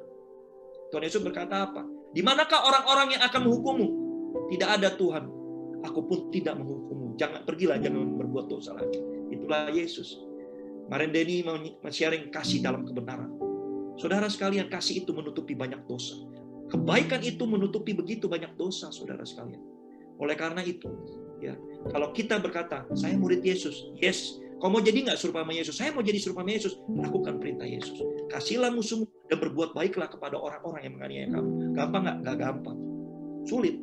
Tuhan Yesus berkata apa? Di manakah orang-orang yang akan menghukummu? Tidak ada, Tuhan. Aku pun tidak menghukummu. Pergilah, jangan berbuat dosa lagi. Itulah Yesus. Kemarin Denny men-sharing kasih dalam kebenaran. Saudara sekalian, kasih itu menutupi banyak dosa. Kebaikan itu menutupi begitu banyak dosa, saudara sekalian. Oleh karena itu, ya, kalau kita berkata, saya murid Yesus, yes. Kau mau jadi nggak serupa sama Yesus? Saya mau jadi serupa sama Yesus. Lakukan perintah Yesus. Kasihlah musuhmu dan berbuat baiklah kepada orang-orang yang menganiaya kamu. Gampang nggak? Nggak gampang. Sulit.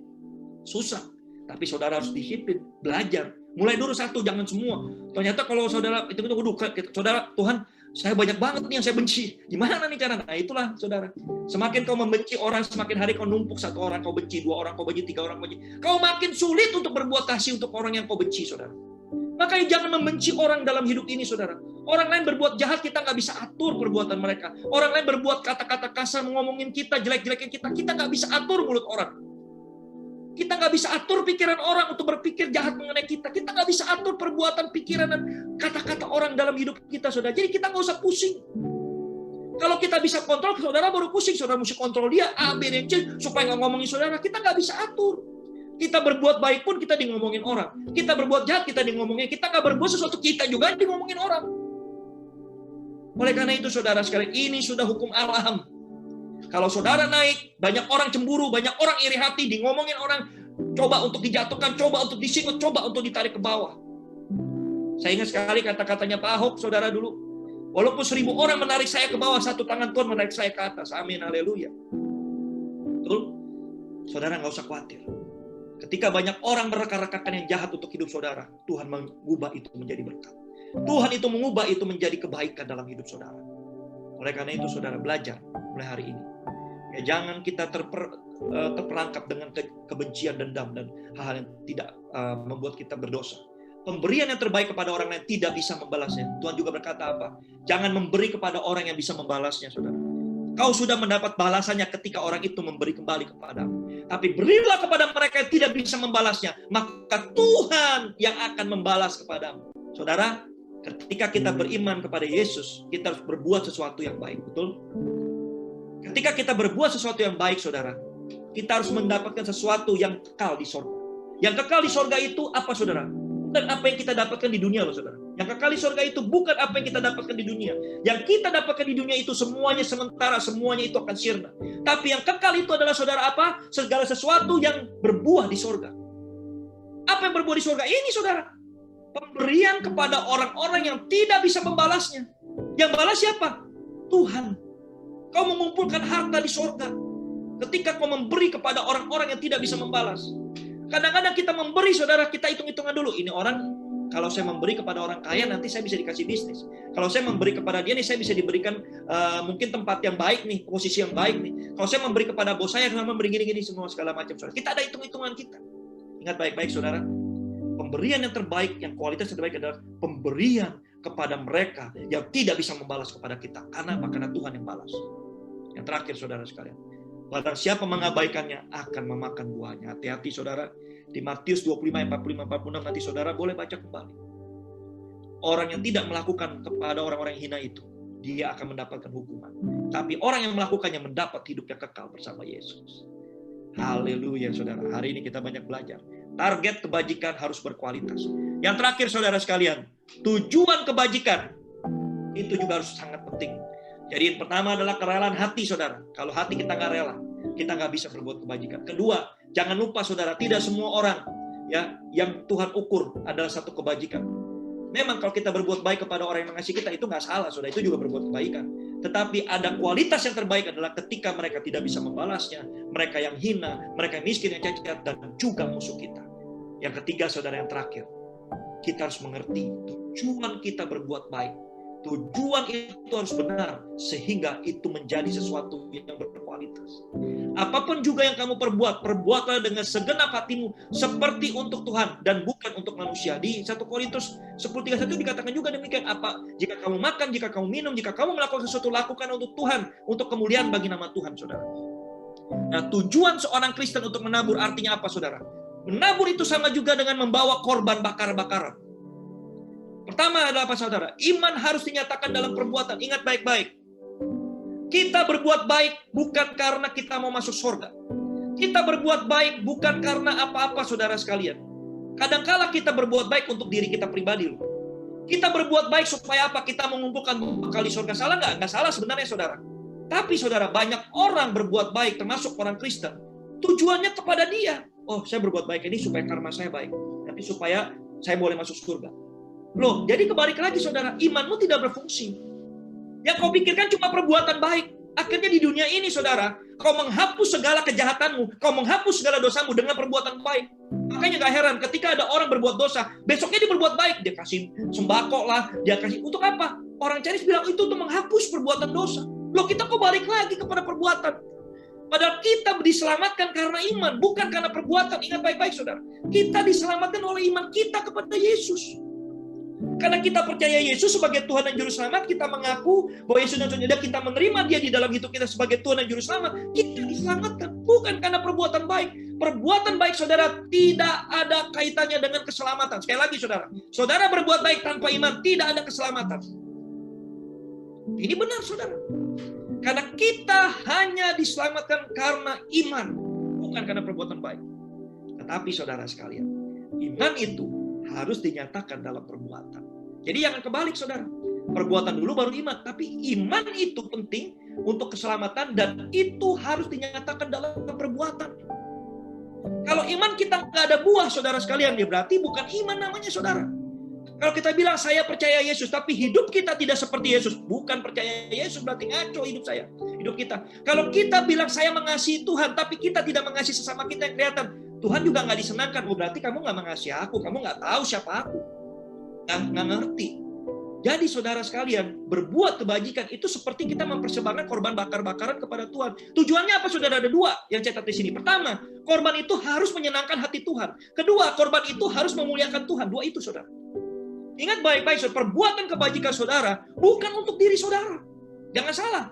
Susah. Tapi saudara harus disiplin. Belajar. Mulai dulu satu, jangan semua. Ternyata kalau saudara, saudara, Tuhan, saya banyak banget nih yang saya benci. Gimana nih cara? Nah itulah, saudara. Semakin kau membenci orang, semakin hari kau numpuk. Satu orang kau benci, dua orang kau benci, tiga orang kau benci. Kau makin sulit untuk berbuat kasih untuk orang yang kau benci, saudara. Makanya jangan membenci orang dalam hidup ini, saudara. Orang lain berbuat jahat, kita nggak bisa atur perbuatan mereka. Orang lain berbuat kata-kata kasar, ngomongin kita, jelek-jelekin kita nggak bisa atur mulut orang. Kita nggak bisa atur pikiran orang untuk berpikir jahat mengenai kita. Kita nggak bisa atur perbuatan, pikiran, dan kata-kata orang dalam hidup kita, saudara. Jadi kita nggak usah pusing. Kalau kita bisa kontrol, saudara baru pusing. Saudara mesti kontrol dia, A, B, dan C, supaya nggak ngomongin saudara. Kita nggak bisa atur. Kita berbuat baik pun kita ngomongin orang. Kita berbuat jahat kita ngomongin. Kita nggak berbuat sesuatu kita juga ngomongin orang. Oleh karena itu saudara sekalian, ini sudah hukum alam. Kalau saudara naik, banyak orang cemburu, banyak orang iri hati, ngomongin orang, coba untuk dijatuhkan, coba untuk disikut, coba untuk ditarik ke bawah. Saya ingat sekali kata-katanya Pak Ahok, saudara dulu. Walaupun 1000 orang menarik saya ke bawah, satu tangan Tuhan menarik saya ke atas. Amin, haleluya. Betul? Saudara nggak usah khawatir. Ketika banyak orang mereka-rekakan yang jahat untuk hidup saudara, Tuhan mengubah itu menjadi berkat. Tuhan itu mengubah itu menjadi kebaikan dalam hidup saudara. Oleh karena itu saudara belajar mulai hari ini. Ya, jangan kita terperangkap dengan kebencian, dendam, dan hal-hal yang tidak membuat kita berdosa. Pemberian yang terbaik kepada orang lain tidak bisa membalasnya. Tuhan juga berkata apa? Jangan memberi kepada orang yang bisa membalasnya, saudara. Kau sudah mendapat balasannya ketika orang itu memberi kembali kepadamu. Tapi berilah kepada mereka yang tidak bisa membalasnya, maka Tuhan yang akan membalas kepadamu. Saudara, ketika kita beriman kepada Yesus, kita harus berbuat sesuatu yang baik, betul? Ketika kita berbuat sesuatu yang baik, saudara, kita harus mendapatkan sesuatu yang kekal di sorga. Yang kekal di sorga itu apa, saudara? Bukan apa yang kita dapatkan di dunia, loh, saudara. Yang kekal di sorga itu bukan apa yang kita dapatkan di dunia. Yang kita dapatkan di dunia itu semuanya sementara, semuanya itu akan sirna. Tapi yang kekal itu adalah, saudara, apa? Segala sesuatu yang berbuah di sorga. Apa yang berbuah di sorga? Ini, saudara. Pemberian kepada orang-orang yang tidak bisa membalasnya. Yang balas siapa? Tuhan. Kau mengumpulkan harta di sorga. Ketika kau memberi kepada orang-orang yang tidak bisa membalas. Kadang-kadang kita memberi, saudara, kita hitung-hitungan dulu. Ini orang, kalau saya memberi kepada orang kaya, nanti saya bisa dikasih bisnis. Kalau saya memberi kepada dia, nih saya bisa diberikan mungkin tempat yang baik nih, posisi yang baik nih. Kalau saya memberi kepada bos saya, memberi gini-gini semua segala macam. Saudara. Kita ada hitung-hitungan kita. Ingat baik-baik, saudara. Pemberian yang terbaik, yang kualitas terbaik adalah pemberian kepada mereka yang tidak bisa membalas kepada kita. Karena apa? Karena Tuhan yang balas. Yang terakhir, saudara sekalian. Barang siapa mengabaikannya akan memakan buahnya. Hati-hati, saudara. Di Matius 25, 45, 46 nanti saudara boleh baca kembali. Orang yang tidak melakukan kepada orang-orang yang hina itu, dia akan mendapatkan hukuman. Tapi orang yang melakukannya mendapat hidup yang kekal bersama Yesus. Haleluya, saudara. Hari ini kita banyak belajar. Target kebajikan harus berkualitas. Yang terakhir, saudara sekalian, tujuan kebajikan itu juga harus sangat penting. Jadi yang pertama adalah kerelaan hati, saudara. Kalau hati kita nggak rela, kita nggak bisa berbuat kebajikan. Kedua, jangan lupa, saudara, tidak semua orang ya yang Tuhan ukur adalah satu kebajikan. Memang kalau kita berbuat baik kepada orang yang mengasihi kita, itu nggak salah, saudara. Itu juga berbuat kebaikan. Tetapi ada kualitas yang terbaik adalah ketika mereka tidak bisa membalasnya, mereka yang hina, mereka yang miskin, yang cacat, dan juga musuh kita. Yang ketiga, saudara, yang terakhir, kita harus mengerti tujuan kita berbuat baik. Tujuan itu harus benar, sehingga itu menjadi sesuatu yang berkualitas. Apapun juga yang kamu perbuat, perbuatlah dengan segenap hatimu, seperti untuk Tuhan, dan bukan untuk manusia. Di 1 Korintus 10:31 dikatakan juga demikian. Apa? Jika kamu makan, jika kamu minum, jika kamu melakukan sesuatu, lakukan untuk Tuhan, untuk kemuliaan bagi nama Tuhan, saudara. Nah, tujuan seorang Kristen untuk menabur artinya apa, saudara? Menabur itu sama juga dengan membawa korban bakar-bakaran. Pertama adalah apa, saudara? Iman harus dinyatakan dalam perbuatan. Ingat baik-baik. Kita berbuat baik bukan karena kita mau masuk surga. Kita berbuat baik bukan karena apa-apa, saudara sekalian. Kadang-kala kita berbuat baik untuk diri kita pribadi. Loh. Kita berbuat baik supaya apa? Kita mengumpulkan bekal di surga. Salah nggak? Nggak salah sebenarnya, saudara. Tapi, saudara, banyak orang berbuat baik, termasuk orang Kristen. Tujuannya kepada dia. Oh, saya berbuat baik ini supaya karma saya baik. Nanti supaya saya boleh masuk surga. Loh, jadi kebalik lagi, saudara, imanmu tidak berfungsi. Yang kau pikirkan cuma perbuatan baik. Akhirnya di dunia ini, saudara, kau menghapus segala kejahatanmu, kau menghapus segala dosamu dengan perbuatan baik. Makanya gak heran ketika ada orang berbuat dosa, besoknya dia berbuat baik, dia kasih sembako lah, dia kasih untuk apa? Orang Chinese bilang itu untuk menghapus perbuatan dosa. Loh, kita kok balik lagi kepada perbuatan? Padahal kita diselamatkan karena iman, bukan karena perbuatan. Ingat baik-baik, saudara. Kita diselamatkan oleh iman kita kepada Yesus. Karena kita percaya Yesus sebagai Tuhan dan Juru Selamat, kita mengaku bahwa Yesus dan Saudara, kita menerima Dia di dalam hidup kita sebagai Tuhan dan Juru Selamat, kita diselamatkan bukan karena perbuatan baik. Perbuatan baik, saudara, tidak ada kaitannya dengan keselamatan. Sekali lagi, saudara, saudara berbuat baik tanpa iman, tidak ada keselamatan. Ini benar, saudara. Karena kita hanya diselamatkan karena iman, bukan karena perbuatan baik. Tetapi saudara sekalian, iman itu harus dinyatakan dalam perbuatan. Jadi jangan kebalik saudara. Perbuatan dulu baru iman. Tapi iman itu penting untuk keselamatan dan itu harus dinyatakan dalam perbuatan. Kalau iman kita nggak ada buah saudara sekalian, ya berarti bukan iman namanya saudara. Kalau kita bilang saya percaya Yesus, tapi hidup kita tidak seperti Yesus, bukan percaya Yesus, berarti ngaco hidup kita. Kalau kita bilang saya mengasihi Tuhan, tapi kita tidak mengasihi sesama kita yang kelihatan, Tuhan juga nggak disenangkan. Oh berarti kamu nggak mengasihi aku, kamu nggak tahu siapa aku, nggak ngerti. Jadi saudara sekalian, berbuat kebajikan itu seperti kita mempersembahkan korban bakar-bakaran kepada Tuhan. Tujuannya apa saudara? Ada dua yang catat di sini. Pertama, korban itu harus menyenangkan hati Tuhan. Kedua, korban itu harus memuliakan Tuhan. Dua itu saudara. Ingat baik-baik, perbuatan kebajikan saudara bukan untuk diri saudara. Jangan salah.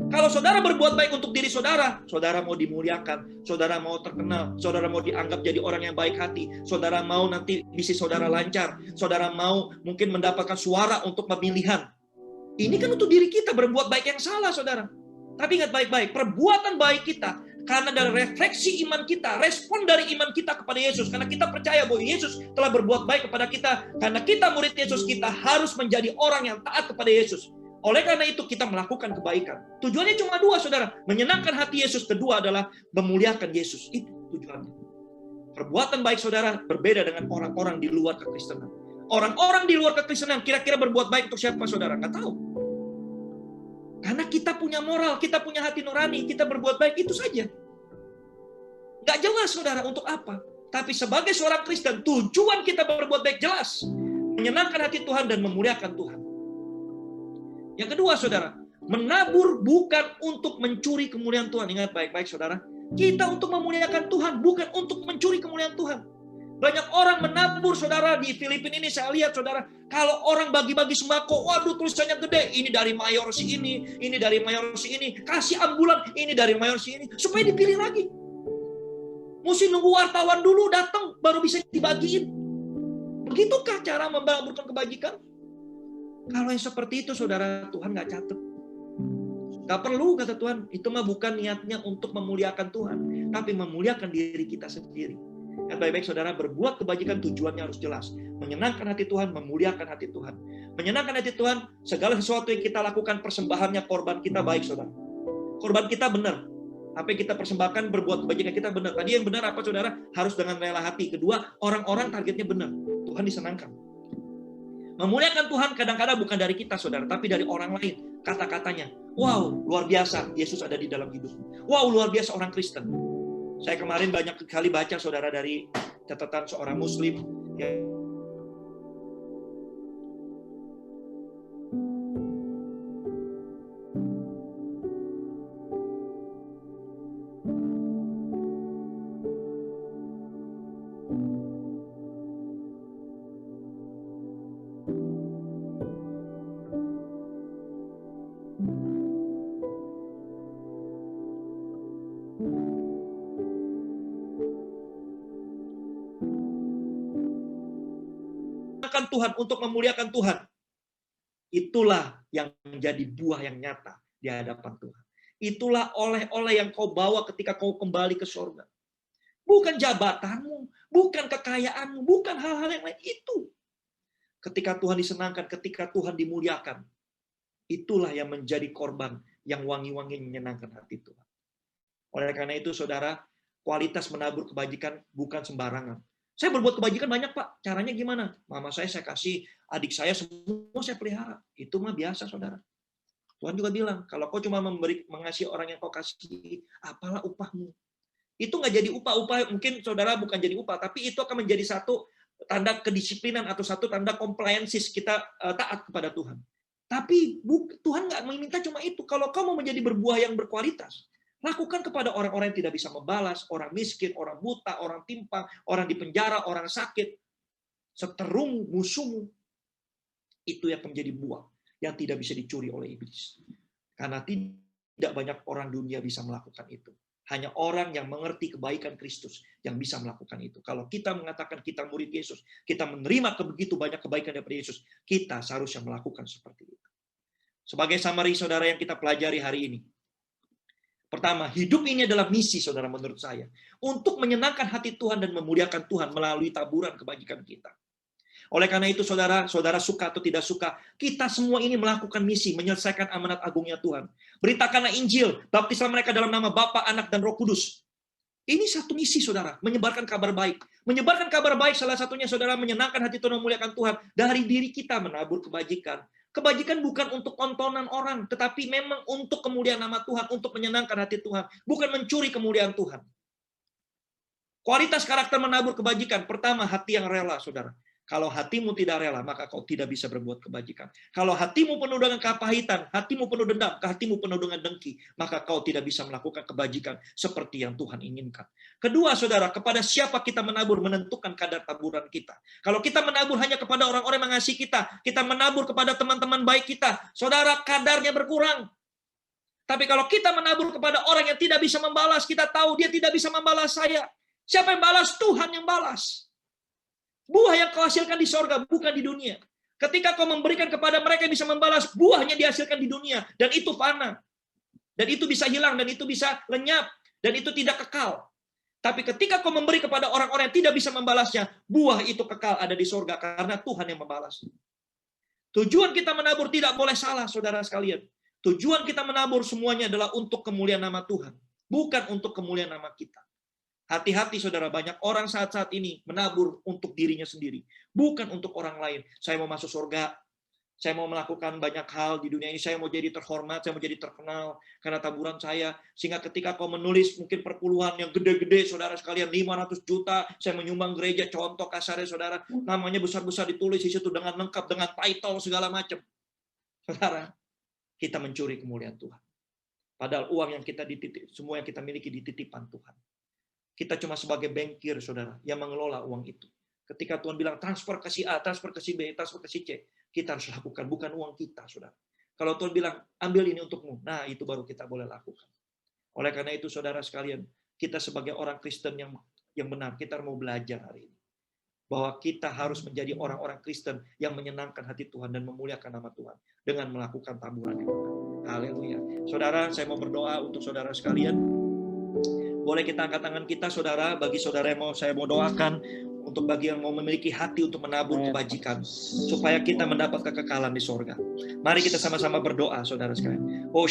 Kalau saudara berbuat baik untuk diri saudara, saudara mau dimuliakan, saudara mau terkenal, saudara mau dianggap jadi orang yang baik hati, saudara mau nanti bisnis saudara lancar, saudara mau mungkin mendapatkan suara untuk pemilihan. Ini kan untuk diri kita berbuat baik yang salah, saudara. Tapi ingat baik-baik, perbuatan baik kita karena dari refleksi iman kita, respon dari iman kita kepada Yesus. Karena kita percaya bahwa Yesus telah berbuat baik kepada kita. Karena kita murid Yesus, kita harus menjadi orang yang taat kepada Yesus. Oleh karena itu kita melakukan kebaikan. Tujuannya cuma dua, saudara. Menyenangkan hati Yesus. Kedua adalah memuliakan Yesus. Itu tujuannya. Perbuatan baik, saudara, berbeda dengan orang-orang di luar kekristenan. Orang-orang di luar kekristenan kira-kira berbuat baik untuk siapa, saudara? Nggak tahu. Karena kita punya moral, kita punya hati nurani, kita berbuat baik, itu saja. Nggak jelas, saudara, untuk apa. Tapi sebagai seorang Kristen, tujuan kita berbuat baik jelas. Menyenangkan hati Tuhan dan memuliakan Tuhan. Yang kedua, saudara, menabur bukan untuk mencuri kemuliaan Tuhan. Ingat baik-baik, saudara. Kita untuk memuliakan Tuhan, bukan untuk mencuri kemuliaan Tuhan. Banyak orang menabur, saudara. Di Filipina ini saya lihat, saudara, kalau orang bagi-bagi sembako, waduh tulisannya gede. Ini dari mayor si ini dari mayor si ini. Kasih ambulan, ini dari mayor si ini. Supaya dipilih lagi. Mesti nunggu wartawan dulu datang, baru bisa dibagiin. Begitukah cara membaburkan kebajikan? Kalau yang seperti itu, saudara, Tuhan nggak catat. Nggak perlu, kata Tuhan. Itu mah bukan niatnya untuk memuliakan Tuhan, tapi memuliakan diri kita sendiri. Dan baik-baik, saudara, berbuat kebajikan tujuannya harus jelas. Menyenangkan hati Tuhan, memuliakan hati Tuhan. Menyenangkan hati Tuhan, segala sesuatu yang kita lakukan, persembahannya, korban kita baik, saudara. Korban kita benar. Apa yang kita persembahkan, berbuat kebajikan kita benar. Tadi yang benar apa, saudara? Harus dengan rela hati. Kedua, orang-orang targetnya benar. Tuhan disenangkan. Memuliakan Tuhan kadang-kadang bukan dari kita, saudara, tapi dari orang lain. Kata-katanya, wow, luar biasa Yesus ada di dalam hidupmu. Wow, luar biasa orang Kristen. Saya kemarin banyak kali baca, saudara, dari catatan seorang Muslim yang Tuhan, untuk memuliakan Tuhan. Itulah yang menjadi buah yang nyata di hadapan Tuhan. Itulah oleh-oleh yang kau bawa ketika kau kembali ke surga. Bukan jabatanmu, bukan kekayaanmu, bukan hal-hal yang lain. Itu. Ketika Tuhan disenangkan, ketika Tuhan dimuliakan. Itulah yang menjadi korban yang wangi-wangi menyenangkan hati Tuhan. Oleh karena itu, saudara, kualitas menabur kebajikan bukan sembarangan. Saya berbuat kebajikan banyak, Pak. Caranya gimana? Mama saya kasih, adik saya semua saya pelihara. Itu mah biasa, saudara. Tuhan juga bilang, kalau kau cuma mengasihi orang yang kau kasih, apalah upahmu. Itu nggak jadi upah. Mungkin saudara bukan jadi upah, tapi itu akan menjadi satu tanda kedisiplinan atau satu tanda compliances kita taat kepada Tuhan. Tapi Tuhan nggak meminta cuma itu. Kalau kau mau menjadi berbuah yang berkualitas, lakukan kepada orang-orang yang tidak bisa membalas, orang miskin, orang buta, orang timpang, orang di penjara, orang sakit. Seterung musuhmu. Itu yang menjadi buah yang tidak bisa dicuri oleh iblis. Karena tidak banyak orang dunia bisa melakukan itu. Hanya orang yang mengerti kebaikan Kristus yang bisa melakukan itu. Kalau kita mengatakan kita murid Yesus, kita menerima begitu banyak kebaikan daripada Yesus, kita seharusnya melakukan seperti itu. Sebagai summary, saudara, yang kita pelajari hari ini, Pertama, hidup ini adalah misi, saudara, menurut saya. Untuk menyenangkan hati Tuhan dan memuliakan Tuhan melalui taburan kebajikan kita. Oleh karena itu, saudara suka atau tidak suka, kita semua ini melakukan misi, menyelesaikan amanat agungnya Tuhan. Beritakanlah Injil, baptislah mereka dalam nama Bapa, Anak, dan Roh Kudus. Ini satu misi, saudara, menyebarkan kabar baik. Menyebarkan kabar baik salah satunya, saudara, menyenangkan hati Tuhan, memuliakan Tuhan. Dari diri kita menabur kebajikan. Kebajikan bukan untuk tontonan orang, tetapi memang untuk kemuliaan nama Tuhan, untuk menyenangkan hati Tuhan. Bukan mencuri kemuliaan Tuhan. Kualitas karakter menabur kebajikan. Pertama, hati yang rela, saudara. Kalau hatimu tidak rela, maka kau tidak bisa berbuat kebajikan. Kalau hatimu penuh dengan kepahitan, hatimu penuh dendam, hatimu penuh dengan dengki, maka kau tidak bisa melakukan kebajikan seperti yang Tuhan inginkan. Kedua, saudara, kepada siapa kita menabur menentukan kadar taburan kita. Kalau kita menabur hanya kepada orang-orang yang mengasihi kita menabur kepada teman-teman baik kita, saudara, kadarnya berkurang. Tapi kalau kita menabur kepada orang yang tidak bisa membalas, kita tahu dia tidak bisa membalas saya. Siapa yang balas? Tuhan yang balas. Buah yang kau hasilkan di sorga, bukan di dunia. Ketika kau memberikan kepada mereka yang bisa membalas, buahnya dihasilkan di dunia. Dan itu fana. Dan itu bisa hilang, dan itu bisa lenyap. Dan itu tidak kekal. Tapi ketika kau memberi kepada orang-orang yang tidak bisa membalasnya, buah itu kekal ada di sorga, karena Tuhan yang membalas. Tujuan kita menabur tidak boleh salah, saudara sekalian. Tujuan kita menabur semuanya adalah untuk kemuliaan nama Tuhan. Bukan untuk kemuliaan nama kita. Hati-hati, saudara, banyak orang saat-saat ini menabur untuk dirinya sendiri. Bukan untuk orang lain. Saya mau masuk surga. Saya mau melakukan banyak hal di dunia ini. Saya mau jadi terhormat. Saya mau jadi terkenal. Karena taburan saya. Sehingga ketika kau menulis mungkin perpuluhan yang gede-gede, saudara sekalian, 500 juta. Saya menyumbang gereja, contoh kasarnya, saudara. Namanya besar-besar ditulis di situ dengan lengkap, dengan title segala macam. Saudara, kita mencuri kemuliaan Tuhan. Padahal uang yang kita dititip, semua yang kita miliki dititipan Tuhan. Kita cuma sebagai bankir, saudara, yang mengelola uang itu. Ketika Tuhan bilang transfer ke si A, transfer ke si B, transfer ke si C, kita harus lakukan, bukan uang kita, saudara. Kalau Tuhan bilang, ambil ini untukmu, nah itu baru kita boleh lakukan. Oleh karena itu, saudara sekalian, kita sebagai orang Kristen yang benar, kita mau belajar hari ini. Bahwa kita harus menjadi orang-orang Kristen yang menyenangkan hati Tuhan dan memuliakan nama Tuhan dengan melakukan taburan yang benar. Haleluya. Saudara, saya mau berdoa untuk saudara sekalian. Boleh kita angkat tangan kita, saudara, bagi saudara yang saya mau doakan, untuk bagi yang mau memiliki hati untuk menabur kebajikan, supaya kita mendapat kekekalan di sorga. Mari kita sama-sama berdoa, saudara sekalian. Oh,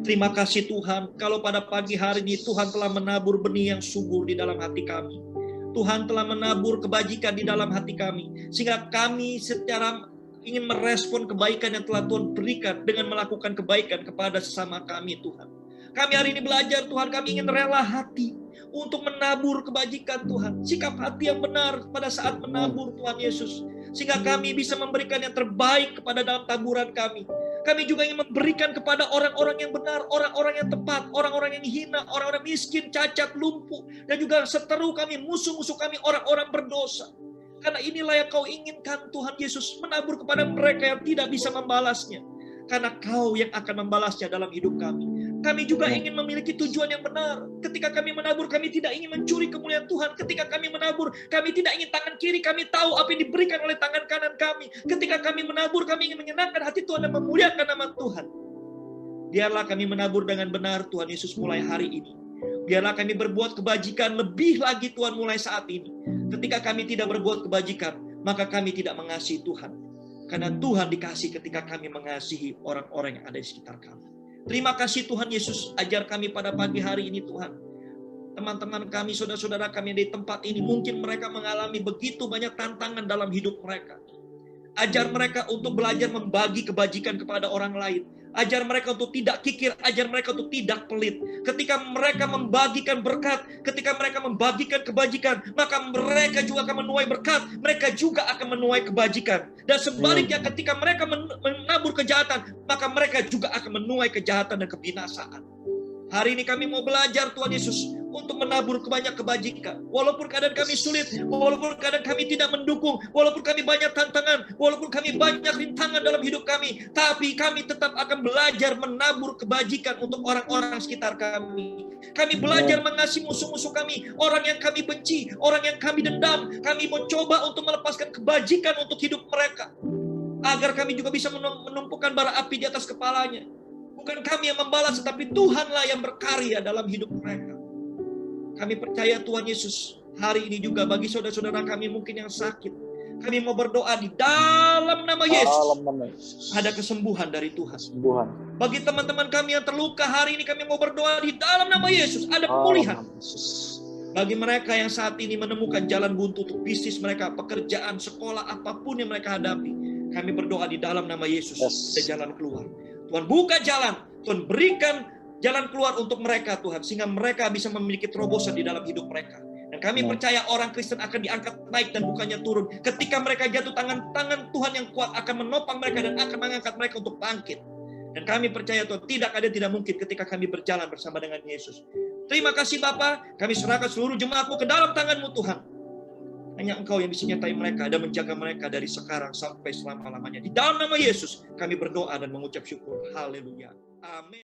terima kasih Tuhan, kalau pada pagi hari ini Tuhan telah menabur benih yang subur di dalam hati kami. Tuhan telah menabur kebajikan di dalam hati kami, sehingga kami secara ingin merespon kebaikan yang telah Tuhan berikan dengan melakukan kebaikan kepada sesama kami, Tuhan. Kami hari ini belajar, Tuhan, kami ingin rela hati untuk menabur kebajikan, Tuhan. Sikap hati yang benar pada saat menabur, Tuhan Yesus. Sehingga kami bisa memberikan yang terbaik kepada dalam taburan kami. Kami juga ingin memberikan kepada orang-orang yang benar, orang-orang yang tepat, orang-orang yang hina, orang-orang miskin, cacat, lumpuh, dan juga seteru kami, musuh-musuh kami, orang-orang berdosa. Karena inilah yang kau inginkan, Tuhan Yesus, menabur kepada mereka yang tidak bisa membalasnya. Karena kau yang akan membalasnya dalam hidup kami. Kami juga ingin memiliki tujuan yang benar. Ketika kami menabur, kami tidak ingin mencuri kemuliaan Tuhan. Ketika kami menabur, kami tidak ingin tangan kiri kami tahu apa yang diberikan oleh tangan kanan kami. Ketika kami menabur, kami ingin menyenangkan hati Tuhan dan memuliakan nama Tuhan. Biarlah kami menabur dengan benar, Tuhan Yesus, mulai hari ini. Biarlah kami berbuat kebajikan lebih lagi, Tuhan, mulai saat ini. Ketika kami tidak berbuat kebajikan, maka kami tidak mengasihi Tuhan. Karena Tuhan dikasih ketika kami mengasihi orang-orang yang ada di sekitar kami. Terima kasih Tuhan Yesus, ajar kami pada pagi hari ini, Tuhan. Teman-teman kami, saudara-saudara kami di tempat ini, mungkin mereka mengalami begitu banyak tantangan dalam hidup mereka. Ajar mereka untuk belajar membagi kebajikan kepada orang lain. Ajar mereka untuk tidak kikir, ajar mereka untuk tidak pelit. Ketika mereka membagikan berkat, ketika mereka membagikan kebajikan, maka mereka juga akan menuai berkat, mereka juga akan menuai kebajikan. Dan sebaliknya ketika mereka menabur kejahatan, maka mereka juga akan menuai kejahatan dan kebinasaan. Hari ini kami mau belajar, Tuhan Yesus, untuk menabur banyak kebajikan. Walaupun keadaan kami sulit, walaupun keadaan kami tidak mendukung, walaupun kami banyak tantangan, walaupun kami banyak rintangan dalam hidup kami, tapi kami tetap akan belajar menabur kebajikan untuk orang-orang sekitar kami. Kami belajar mengasihi musuh-musuh kami, orang yang kami benci, orang yang kami dendam. Kami mencoba untuk melepaskan kebajikan untuk hidup mereka. agar kami juga bisa menumpukan bara api di atas kepalanya. Bukan kami yang membalas, tetapi Tuhanlah yang berkarya dalam hidup mereka. Kami percaya Tuhan Yesus, hari ini juga bagi saudara-saudara kami mungkin yang sakit, kami mau berdoa di dalam nama Yesus. Ada kesembuhan dari Tuhan. Bagi teman-teman kami yang terluka, hari ini kami mau berdoa di dalam nama Yesus. Ada pemulihan. Bagi mereka yang saat ini menemukan jalan buntu untuk bisnis mereka, pekerjaan, sekolah, apapun yang mereka hadapi, kami berdoa di dalam nama Yesus. Ada jalan keluar. Tuhan buka jalan. Tuhan berikan jalan keluar untuk mereka, Tuhan, sehingga mereka bisa memiliki terobosan di dalam hidup mereka. Dan kami percaya orang Kristen akan diangkat naik dan bukannya turun. Ketika mereka jatuh, tangan Tuhan yang kuat akan menopang mereka dan akan mengangkat mereka untuk bangkit. Dan kami percaya Tuhan, tidak mungkin ketika kami berjalan bersama dengan Yesus. Terima kasih Bapa, kami serahkan seluruh jemaat-Mu ke dalam tangan-Mu Tuhan. Hanya Engkau yang bisa menyertai mereka dan menjaga mereka dari sekarang sampai selama-lamanya. Di dalam nama Yesus kami berdoa dan mengucap syukur. Haleluya. Amin.